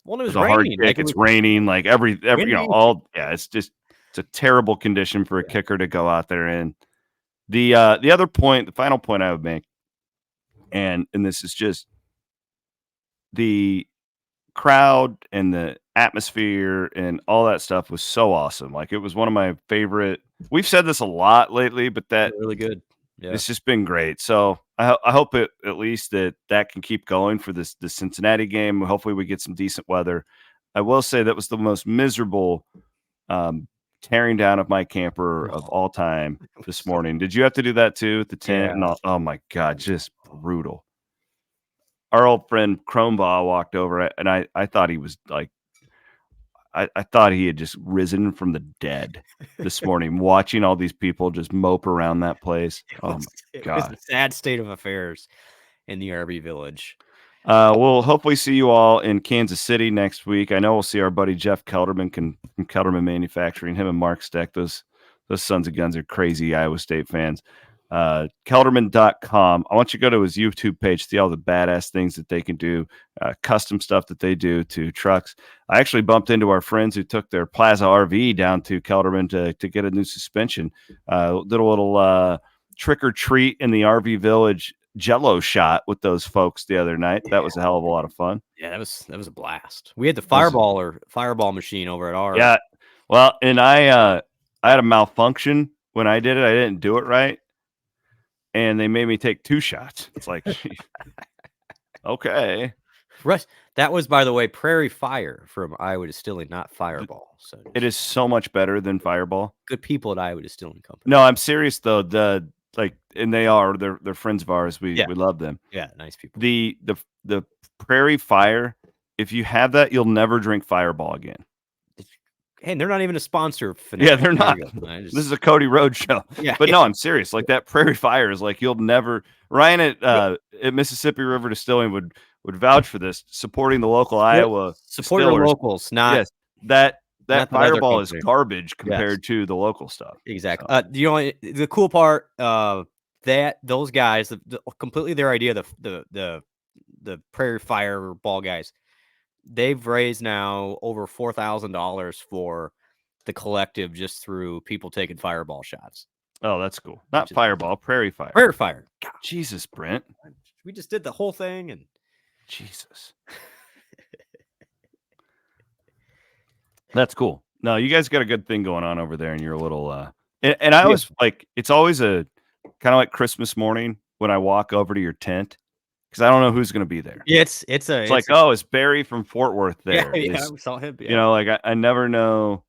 it was a hard kick. It's raining. Like, it's a terrible condition for a kicker to go out there in. The other point, the final point I would make, and this is just the crowd and the atmosphere and all that stuff was so awesome. Like, it was one of my favorite. We've said this a lot lately, but that really good. Yeah, it's just been great. So I hope at least that can keep going for the Cincinnati game. Hopefully we get some decent weather. I will say that was the most miserable tearing down of my camper of all time this morning. Did you have to do that too with the tent? Yeah. And oh my God, just brutal. Our old friend Chromeball walked over, and I thought he was like, I thought he had just risen from the dead this morning, watching all these people just mope around that place. Oh my It was God. a sad state of affairs in the RV village. We'll hopefully see you all in Kansas City next week. I know we'll see our buddy Jeff Kelderman from Kelderman Manufacturing. Him and Mark Steck, those sons of guns are crazy Iowa State fans. Kelderman.com. I want you to go to his YouTube page, see all the badass things that they can do, custom stuff that they do to trucks. I actually bumped into our friends who took their Plaza RV down to Kelderman to get a new suspension. Did a little trick or treat in the RV Village Jello shot with those folks the other night. That was a hell of a lot of fun. Yeah, that was a blast. We had the fireball machine over at our. Yeah, well, and I had a malfunction when I did it. I didn't do it right, and they made me take 2 shots. It's like, okay. That was, by the way, Prairie Fire from Iowa Distilling, not Fireball. So It is so much better than Fireball. good people at Iowa Distilling Company. No, I'm serious though. And they're friends of ours. We love them. Yeah, nice people. The Prairie Fire, if you have that, you'll never drink Fireball again. Hey, they're not even a sponsor. Yeah, they're not. This is a Cody Road show. Yeah, But no, I'm serious. Like that Prairie Fire is like, you'll never. Ryan at Mississippi River Distilling would vouch for this, supporting the local Iowa support your distillers. locals, not Yes, that not the Fireball leather is company. garbage compared to the local stuff. exactly. So. The cool part that those guys, completely their idea, the Prairie Fire ball guys, they've raised now over $4,000 for the collective just through people taking fireball shots. Oh, that's cool. Not Fireball, Prairie Fire. Prairie Fire. God, Jesus, Brent. we just did the whole thing, and Jesus. That's cool. No, you guys got a good thing going on over there, and you're a little and I was like, it's always a kind of like Christmas morning when I walk over to your tent, because I don't know who's going to be there. yeah, it's like, oh, it's Barry from Fort Worth there. Yeah, we saw him. Yeah. You know, like I never know.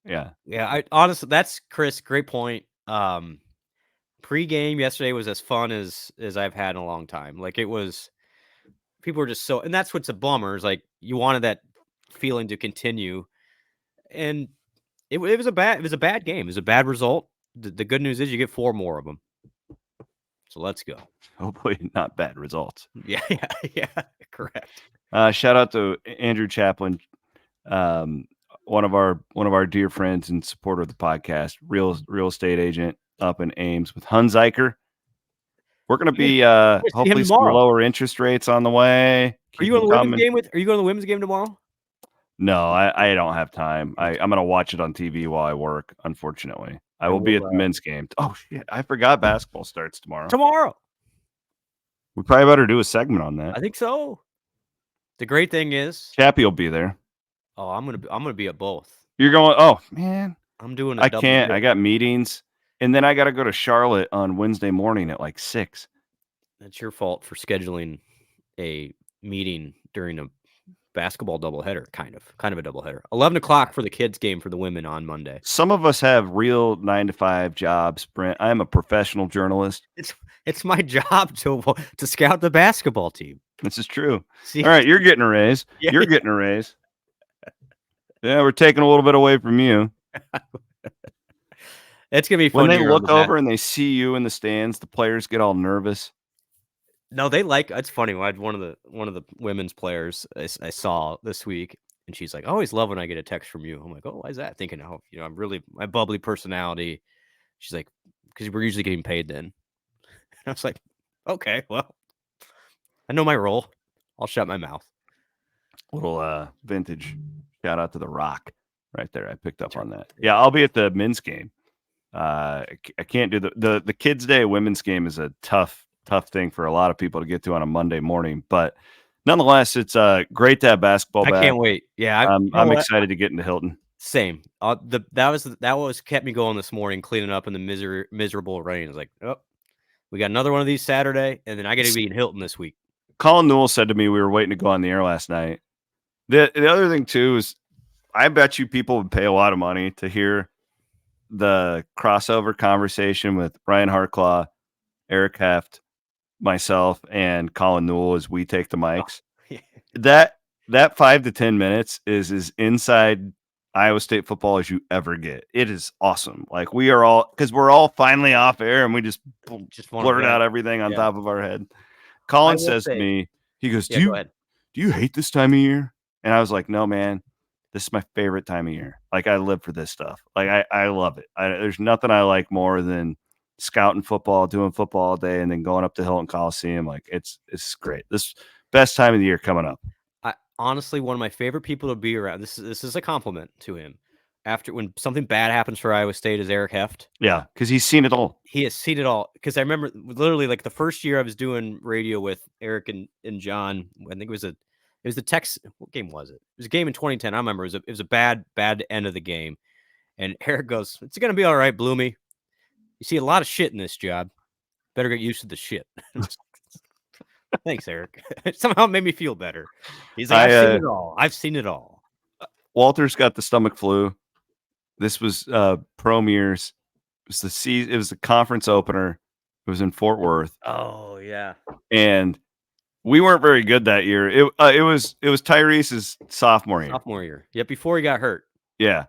Yeah. Yeah, I honestly, that's Chris. Great point. Pre-game yesterday was as fun as I've had in a long time. Like, it was, people were just so, and that's what's a bummer, is like you wanted that feeling to continue, and it was a bad game. It was a bad result. The good news is you get 4 more of them. So let's go. Hopefully not bad results. Yeah, correct. Shout out to Andrew Chaplin, one of our dear friends and supporter of the podcast, real estate agent up in Ames with Hunziker. We're going to be hopefully some lower interest rates on the way. Are you going to the women's game Are you going to the women's game tomorrow? No, I don't have time. I'm going to watch it on TV while I work. Unfortunately, I will be at the men's game. Oh shit! I forgot basketball starts tomorrow. We probably better do a segment on that. I think so. The great thing is, Chappie will be there. Oh, I'm gonna be at both. You're going? Oh man, I'm doing. I can't. I got meetings, and then I got to go to Charlotte on Wednesday morning at like 6. That's your fault for scheduling a meeting during a basketball doubleheader. Kind of a doubleheader. 11 o'clock for the kids' game for the women on Monday. Some of us have real 9-to-5 jobs, Brent. I am a professional journalist. It's my job to scout the basketball team. This is true. See? All right, you're getting a raise. Yeah. You're getting a raise. Yeah, we're taking a little bit away from you. It's gonna be fun. When they look over and they see you in the stands, the players get all nervous. No, they like. It's funny. I had one of the women's players I saw this week, and she's like, "I always love when I get a text from you." I'm like, "Oh, why is that?" Thinking, "Oh, I'm really my bubbly personality." She's like, "Because we're usually getting paid then." And I was like, "Okay, well, I know my role. I'll shut my mouth." Little vintage shout out to The Rock right there. I picked up on that. Yeah, I'll be at the men's game. I can't do the kids' day women's game is a tough thing for a lot of people to get to on a Monday morning, but nonetheless, it's great to have basketball back. I can't wait. Yeah, I'm excited to get into Hilton. Same. That was kept me going this morning, cleaning up in the miserable rain. It's like, oh, we got another one of these Saturday, and then I got to be in Hilton this week. Colin Newell said to me, we were waiting to go on the air last night. The other thing too is, I bet you people would pay a lot of money to hear the crossover conversation with Ryan Hartclaw, Eric Heft, myself, and Colin Newell as we take the mics. Yeah. That 5 to 10 minutes is as inside Iowa State football as you ever get. It is awesome. Like we're all finally off air and we just wanna blurt out vent. everything on Yeah. top of our head. Colin will says to say- me, he goes, Yeah, do go ahead. you hate this time of year? And I was like, no, man, this is my favorite time of year. Like I live for this stuff. Like I love it. There's nothing I like more than scouting football, doing football all day, and then going up to Hilton Coliseum. Like it's great. This best time of the year coming up. Honestly, one of my favorite people to be around. This is a compliment to him. After when something bad happens for Iowa State is Eric Heft. Yeah, because he's seen it all. He has seen it all. Because I remember literally like the first year I was doing radio with Eric and John. I think it was the Tex. What game was it? It was a game in 2010. I remember it was a bad end of the game. And Eric goes, "It's gonna be all right, Bloomy. You see a lot of shit in this job. Better get used to the shit." Thanks, Eric. Somehow it made me feel better. He's like, I've seen it all. I've seen it all. Walter's got the stomach flu. This was prom years. It was the conference opener. It was in Fort Worth. Oh yeah. And we weren't very good that year. It was Tyrese's sophomore year. Sophomore year. Yeah, before he got hurt. Yeah.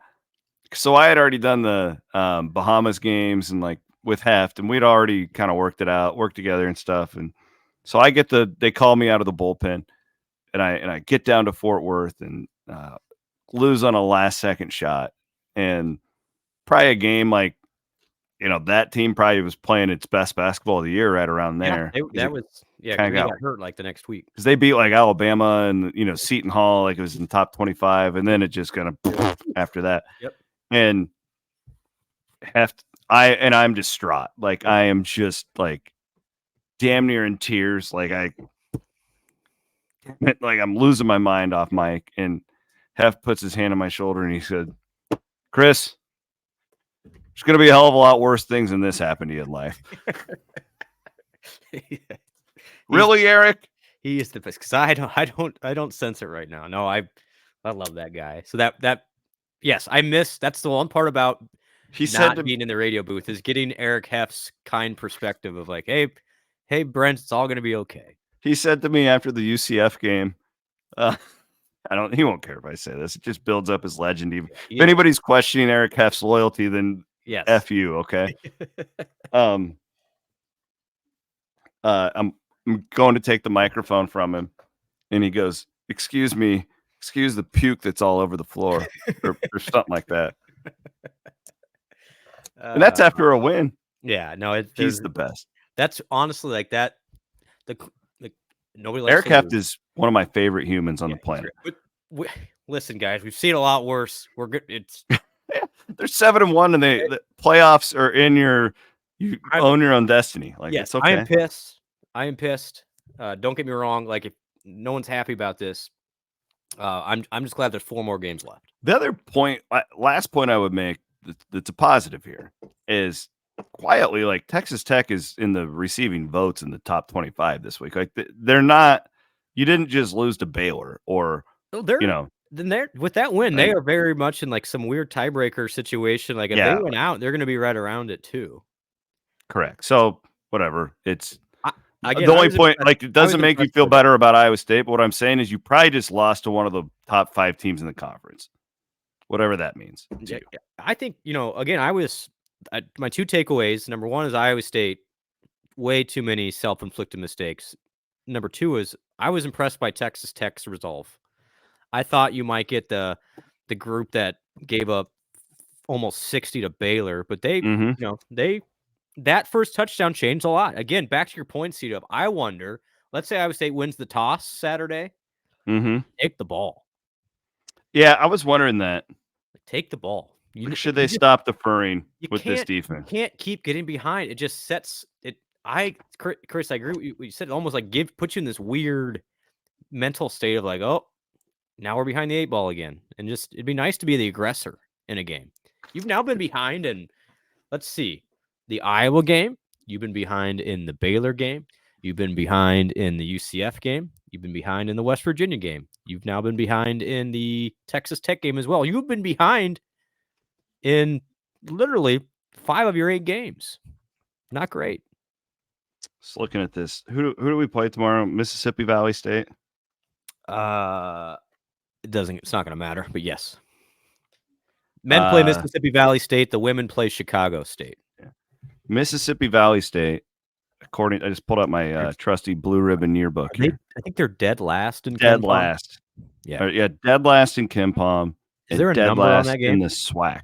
So I had already done the Bahamas games and like with Heft, and we'd already kind of worked together and stuff. And so they call me out of the bullpen, and I get down to Fort Worth and lose on a last second shot. And probably a game like, that team probably was playing its best basketball of the year right around there. Yeah, he got hurt like the next week. Because they beat like Alabama and, Seton Hall, like it was in the top 25. And then it just kind of after that. Yep. And I'm distraught. Like I am just like damn near in tears. Like I'm losing my mind off mic. And Heft puts his hand on my shoulder and he said, "Chris, there's going to be a hell of a lot worse things than this happen to you in life." Really, Eric? He is the best because I don't sense it right now. No, I love that guy. So yes, I miss. That's the one part about being in the radio booth is getting Eric Heft's kind perspective of like, hey, Brent, it's all going to be okay. He said to me after the UCF game, he won't care if I say this. It just builds up his legend. Even if anybody's questioning Eric Heft's loyalty, then yes. F you, okay? I'm going to take the microphone from him, and he goes, excuse the puke that's all over the floor," or something like that. And that's after a win. Yeah, no, he's the best. That's honestly like that. Nobody likes Eric Heft is one of my favorite humans on the planet. But listen, guys, we've seen a lot worse. We're good. It's they're 7-1, and the playoffs are in you own your own destiny. Like, it's okay. I am pissed. Don't get me wrong. Like, if no one's happy about this, I'm just glad there's 4 more games left. The other last point I would make that's a positive here is quietly, like Texas Tech is in the receiving votes in the top 25 this week. Like they're not. You didn't just lose to Baylor or Then they're with that win, they are very much in like some weird tiebreaker situation. Like if they went out, they're going to be right around it too. Correct. So whatever. It's again, the only point. Like it doesn't make you feel better about Iowa State. But what I'm saying is you probably just lost to one of the top 5 teams in the conference, whatever that means. Yeah, I think again, my 2 takeaways. Number 1 is Iowa State, way too many self-inflicted mistakes. Number 2 is I was impressed by Texas Tech's resolve. I thought you might get the group that gave up almost 60 to Baylor, but they, that first touchdown changed a lot. Again, back to your point, C-Dub. I wonder, let's say Iowa State wins the toss Saturday, take the ball. Yeah, I was wondering that. Take the ball. Should they stop deferring with this defense? You can't keep getting behind. It just sets it. Chris, I agree with you. You said it almost like puts you in this weird mental state of like, oh, now we're behind the 8 ball again. And just, it'd be nice to be the aggressor in a game. You've now been behind in, let's see, the Iowa game. You've been behind in the Baylor game. You've been behind in the UCF game. You've been behind in the West Virginia game. You've now been behind in the Texas Tech game as well. You've been behind in literally 5 of your 8 games. Not great. Just looking at this. Who do we play tomorrow? Mississippi Valley State? It's not going to matter, but yes. Men play Mississippi Valley State. The women play Chicago State. Yeah. Mississippi Valley State, I just pulled up my trusty Blue Ribbon yearbook here. I think they're dead last in dead KenPom. Last. Yeah. Yeah, dead last in KenPom. Is there a dead number last on that game? in the SWAC?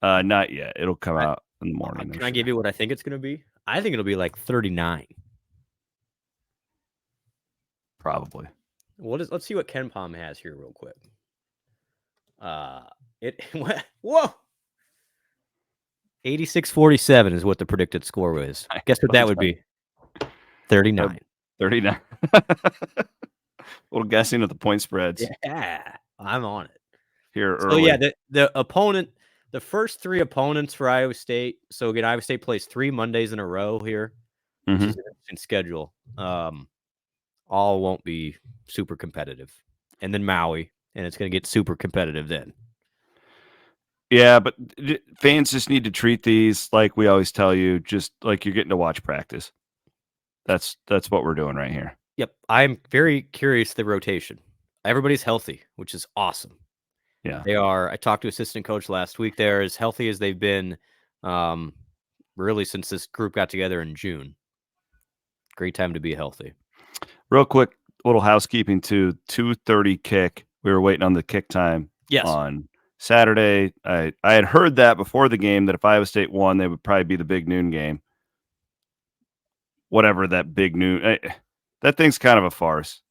Not yet. It'll come out in the morning. Can I give you what I think it's going to be? I think it'll be like 39. Probably. Let's see what KenPom has here real quick. Whoa. 86-47 is what the predicted score was. Guess what that would be? 39. 39. A little guessing of the point spreads. Yeah, I'm on it. Here So early. yeah, the opponent, the first 3 opponents for Iowa State. So again, Iowa State plays 3 Mondays in a row here, which is an interesting schedule. All won't be super competitive, and then Maui, and it's going to get super competitive then. Yeah, but fans just need to treat these like we always tell you, just like you're getting to watch practice. That's what we're doing right here. Yep, I'm very curious the rotation. Everybody's healthy, which is awesome. Yeah, they are. I talked to assistant coach last week. They're as healthy as they've been, really since this group got together in June. Great time to be healthy. Real quick, little housekeeping too. 2:30 kick. We were waiting on the kick time. Yes. On Saturday, I had heard that before the game that if Iowa State won, they would probably be the big noon game. Whatever that big noon, that thing's kind of a farce.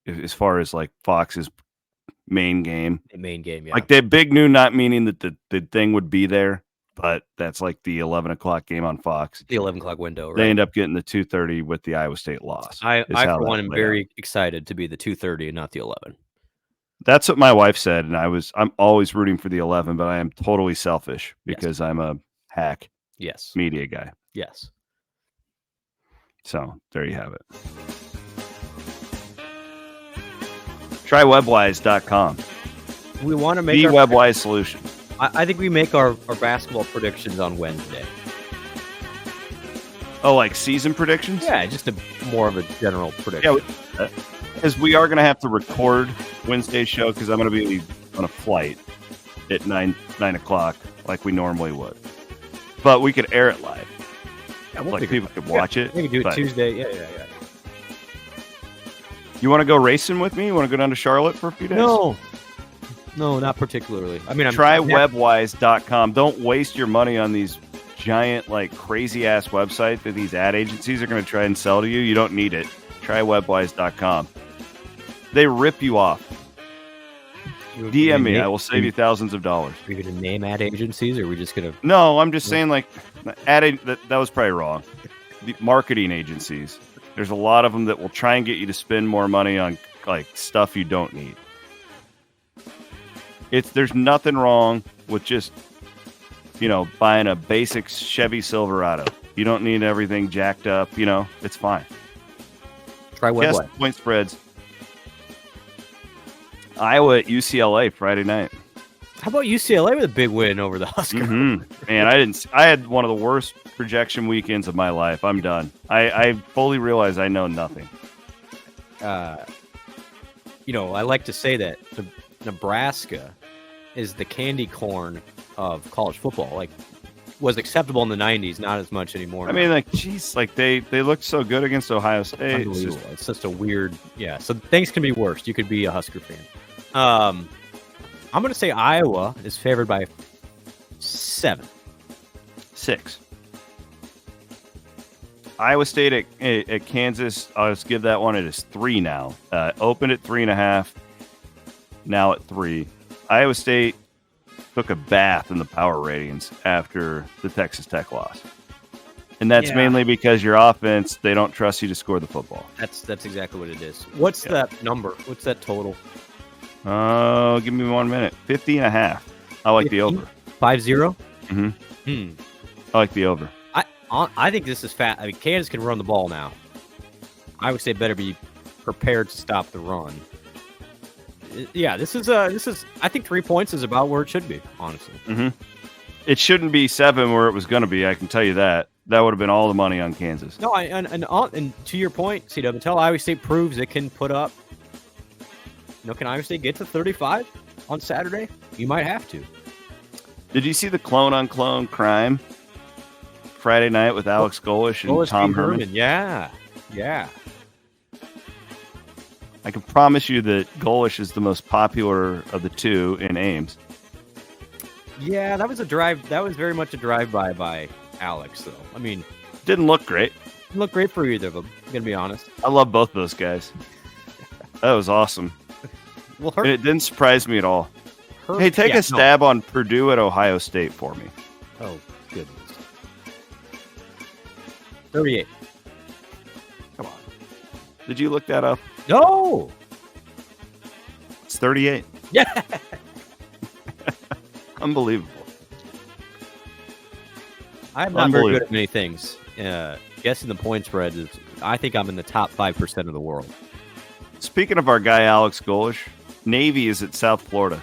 As far as like Fox's main game, yeah. Like the big noon, not meaning that the thing would be there, but that's like the 11 o'clock game on Fox. The 11 o'clock window. Right? They end up getting the 2:30 with the Iowa State loss. I for one, am very excited to be the 2:30 and not the 11. That's what my wife said, and I'm always rooting for the 11, but I am totally selfish because I'm a hack media guy. Yes. So there you have it. Try webwise.com. We want to make the Webwise solution. I think we make our basketball predictions on Wednesday. Oh, like season predictions? Yeah, just more of a general prediction. Yeah, because we are going to have to record Wednesday's show because I'm going to be on a flight at 9 o'clock like we normally would. But we could air it live. Yeah, like people could watch it. We could do it Tuesday. Yeah. You want to go racing with me? You want to go down to Charlotte for a few days? No, not particularly. I mean, try webwise.com. Don't waste your money on these giant, like crazy ass websites that these ad agencies are going to try and sell to you. You don't need it. Try webwise.com. They rip you off. DM me. I will save you thousands of dollars. Are you going to name ad agencies, or are we just going to? No, I'm just saying like that was probably wrong. The marketing agencies. There's a lot of them that will try and get you to spend more money on like stuff you don't need. There's nothing wrong with just, buying a basic Chevy Silverado. You don't need everything jacked up, it's fine. Try Webwise. Guess point spreads. Iowa at UCLA Friday night. How about UCLA with a big win over the Huskers? Mm-hmm. Man, I had one of the worst projection weekends of my life. I'm done. I fully realize I know nothing. I like to say that Nebraska is the candy corn of college football. Like, was acceptable in the 90s, not as much anymore. I mean, like, geez, like they looked so good against Ohio State. It's just a weird, So things can be worse. You could be a Husker fan. I'm going to say Iowa is favored by 7. 6. Iowa State at Kansas. I'll just give that one. It is 3 now. Opened at 3.5. Now at 3. Iowa State took a bath in the power ratings after the Texas Tech loss. And that's mainly because your offense, they don't trust you to score the football. That's exactly what it is. What's that number? What's that total? Give me 1 minute. 50.5. I like 50? The over. 5-0? Mm-hmm. I like the over. I think this is fat. I mean, Kansas can run the ball now. Iowa State better be prepared to stop the run. Yeah, this is. I think 3 points is about where it should be. Honestly, It shouldn't be 7 where it was going to be. I can tell you that. That would have been all the money on Kansas. no. And to your point, CW, until Iowa State proves it can put up. Can Iowa State get to 35 on Saturday? You might have to. Did you see the clone-on-clone crime Friday night with Alex Golish and Tom Herman? Yeah. I can promise you that Golish is the most popular of the two in Ames. Yeah, that was a drive. That was very much a drive-by by Alex, though. I mean, Didn't look great. didn't look great for either of them. I'm gonna be honest. I love both those guys. That was awesome. Well, And it didn't surprise me at all. Hey, take a stab on Purdue at Ohio State for me. Oh, goodness. 38. Come on. Did you look that up? No. It's 38. Yeah. Unbelievable. I'm not very good at many things. Guessing the point spread is. I think I'm in the top 5% of the world. Speaking of our guy Alex Golish, Navy is at South Florida.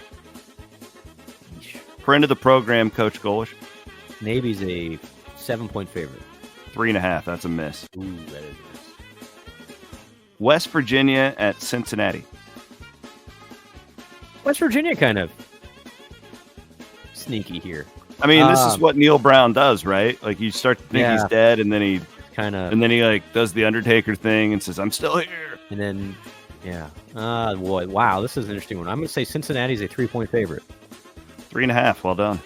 Friend of the program, Coach Golish. Navy's a 7-point favorite. 3.5. That's a miss. Ooh, that is nice. West Virginia at Cincinnati. West Virginia kind of sneaky here. I mean, this is what Neil Brown does, right? Like you start to think he's dead, and then he like does the Undertaker thing and says, "I'm still here." And then, yeah. Boy, wow, this is an interesting one. I'm going to say Cincinnati's a 3-point favorite. 3.5. Well done.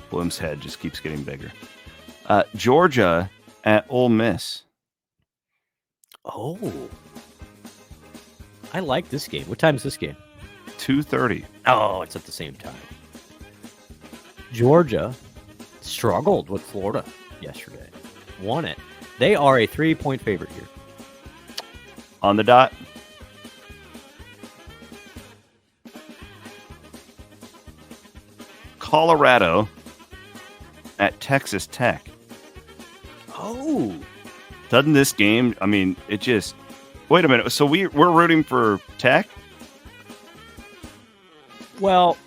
Bloom's head just keeps getting bigger. Georgia at Ole Miss. Oh. I like this game. What time is this game? 2:30. Oh, it's at the same time. Georgia struggled with Florida yesterday. Won it. They are a 3-point favorite here. On the dot. Colorado at Texas Tech. Oh. Doesn't this game, I mean, it just... Wait a minute. So we're rooting for Tech? Well,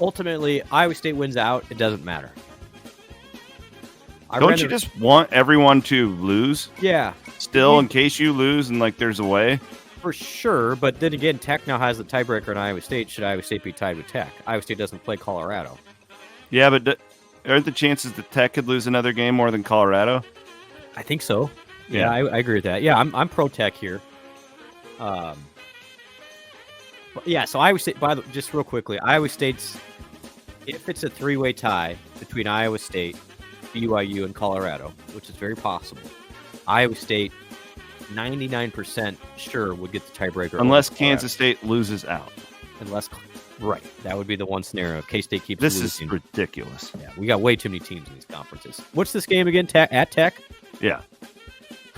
ultimately, Iowa State wins out. It doesn't matter. Don't you just want everyone to lose? Yeah. Still, in case you lose and like there's a way? For sure, but then again, Tech now has the tiebreaker in Iowa State. Should Iowa State be tied with Tech? Iowa State doesn't play Colorado. Yeah, but aren't the chances that Tech could lose another game more than Colorado? I think so. Yeah, I agree with that. Yeah, I'm pro Tech here. Yeah, so Iowa State, just real quickly, Iowa State's, if it's a 3-way tie between Iowa State, BYU, and Colorado, which is very possible, Iowa State, 99% sure would get the tiebreaker. Unless Kansas State loses out. Right. That would be the one scenario. If K-State keeps losing. This is ridiculous. Yeah, we got way too many teams in these conferences. What's this game again? At Tech? Yeah.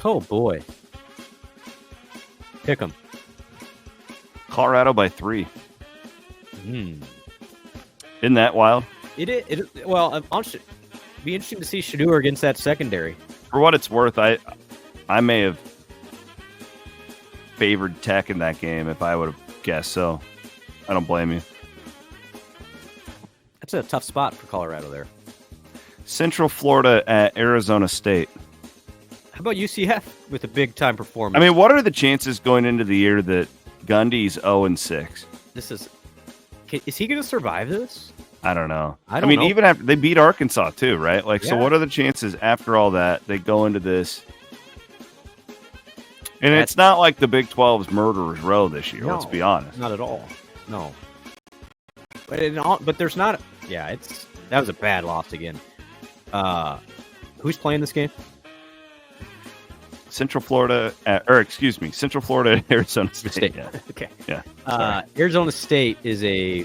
Oh, boy. Pick 'em. Colorado by 3. Isn't that wild? Well, it'd be interesting to see Shedeur against that secondary. For what it's worth, I may have favored Tech in that game if I would have guessed, so I don't blame you. That's a tough spot for Colorado there. Central Florida at Arizona State. How about UCF with a big-time performance? I mean, what are the chances going into the year that Gundy's 0-6? Is he going to survive this? I don't know. I mean, even after they beat Arkansas too, right? Like, so what are the chances after all that they go into this? And it's not like the Big 12's murderer's row this year. No, let's be honest. Not at all. No. But there's not. Yeah, that was a bad loss again. Who's playing this game? Central Florida at Arizona State. Yeah. Okay. Yeah. Arizona State is a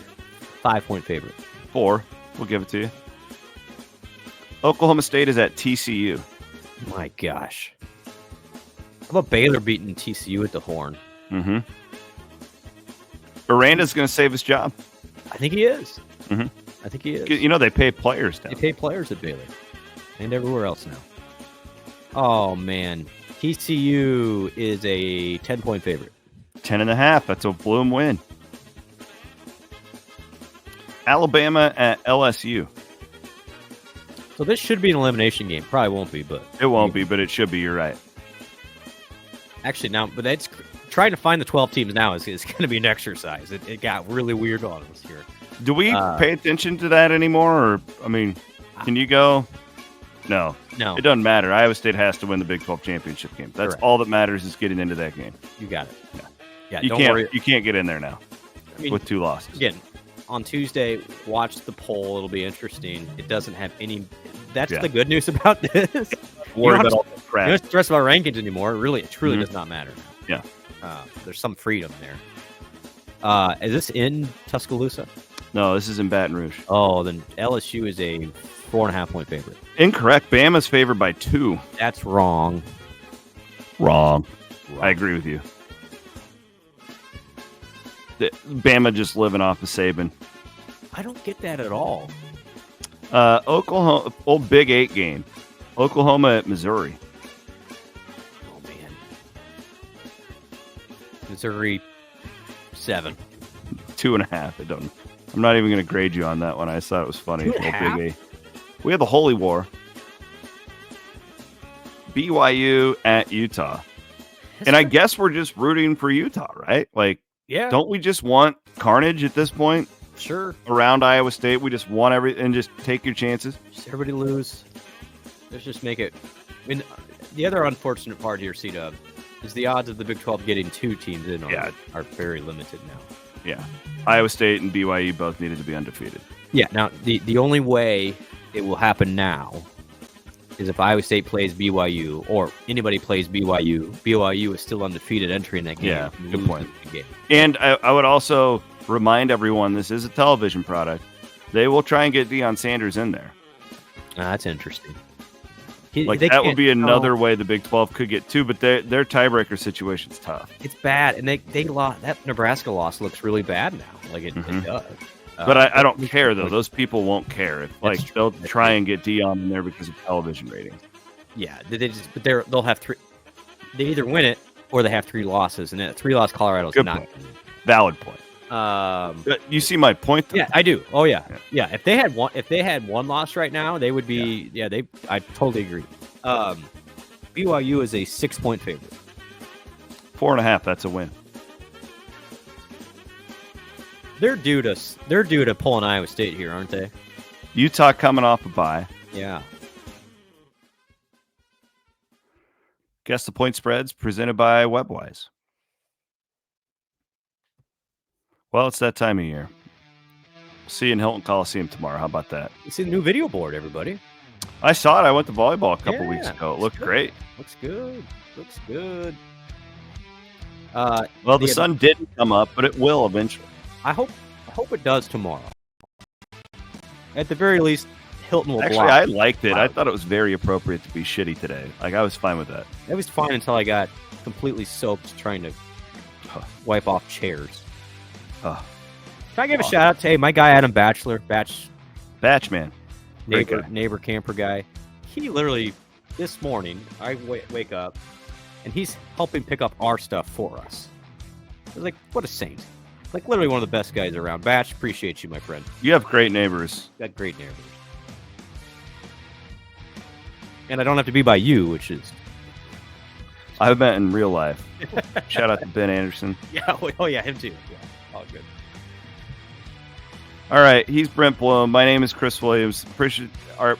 5-point favorite. 4. We'll give it to you. Oklahoma State is at TCU. My gosh. How about Baylor beating TCU at the Horn? Mm-hmm. Aranda's going to save his job. I think he is. Mm-hmm. I think he is. You know, they pay players now. They pay players at Baylor and everywhere else now. Oh, man. TCU is a 10-point favorite. 10.5. That's a Bloom win. Alabama at LSU. So this should be an elimination game. Probably won't be, but It won't be, but it should be. You're right. actually now, but that's trying to find the 12 teams now is going to be an exercise. It got really weird on us here. Do we pay attention to that anymore? Or, I mean, can you go? No. It doesn't matter. Iowa State has to win the Big 12 championship game. That's Correct. all that matters is getting into that game. You got it. Yeah. You Don't can't. worry. You can't get in there now I mean, with 2 losses. again, on Tuesday, watch the poll. It'll be interesting. It doesn't have any. That's the good news about this. Worry you about all don't that crap. have to stress about rankings anymore. It truly does not matter. Yeah. There's some freedom there. Is this in Tuscaloosa? No, this is in Baton Rouge. Oh, then LSU is a 4.5-point favorite. Incorrect. Bama's favored by 2. That's wrong. Wrong. I agree with you. Bama just living off of Saban. I don't get that at all. Oklahoma, old Big 8 game. Oklahoma at Missouri. Oh, man. Missouri, 7. 2.5. It doesn't. I'm not even going to grade you on that one. I just thought it was funny. 2.5? Big 8. We had the Holy War. BYU at Utah. And I guess we're just rooting for Utah, right? Like, Yeah. don't we just want carnage at this point Sure. around Iowa State? We just want everything and just take your chances. Just everybody lose. Let's just make it. I mean, the other unfortunate part here, C-Dub, is the odds of the Big 12 getting 2 teams in are very limited now. Yeah. Iowa State and BYU both needed to be undefeated. Yeah. Now, the only way it will happen now is if Iowa State plays BYU or anybody plays BYU. BYU is still undefeated entering that game. Yeah, and good loses point. the game. And I would also remind everyone this is a television product. They will try and get Deion Sanders in there. That's interesting. That would be another way the Big 12 could get 2, but their tiebreaker situation's tough. It's bad, and they lost. That Nebraska loss looks really bad now. Like it does. But I don't care though. Those people won't care. They'll true. try and get Deion in there because of television ratings. Yeah, they'll have 3. They either win it or they have 3 losses, and 3-loss Colorado's Good not. point. Valid point. But You see my point, though? yeah, I do. Oh yeah. If they had one loss right now, they would be. Yeah, I totally agree. BYU is a 6-point favorite. 4.5. That's a win. They're due to pull an Iowa State here, aren't they? Utah coming off a bye. Yeah. Guess the point spreads presented by Webwise. Well, it's that time of year. See you in Hilton Coliseum tomorrow. How about that? It's a new video board, everybody. I saw it. I went to volleyball a couple Yeah, weeks ago. It looked good. great. Looks good. Well, the sun didn't come up, but it will eventually. I hope it does tomorrow. At the very least, Hilton will Actually, block. I liked it. I clouds. thought it was very appropriate to be shitty today. Like, I was fine with that. It was fine until I got completely soaked trying to wipe off chairs. Can I give a shout out to my guy Adam Batchelor, Batchman. Great guy. neighbor camper guy? He literally this morning I wake up and he's helping pick up our stuff for us. I was like, what a saint! Like literally one of the best guys around. Batch, appreciate you, my friend. You have great neighbors. Got great neighbors. And I don't have to be by you, which is I've met in real life. Shout out to Ben Anderson. yeah. Oh yeah, him too. Yeah, all good. All right, he's Brent Blum. My name is Chris Williams.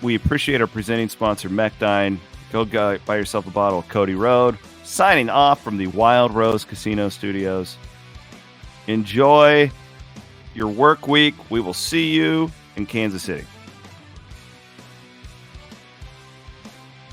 We appreciate our presenting sponsor, Mechdyne. Go buy yourself a bottle of Cody Road. Signing off from the Wild Rose Casino Studios. Enjoy your work week. We will see you in Kansas City.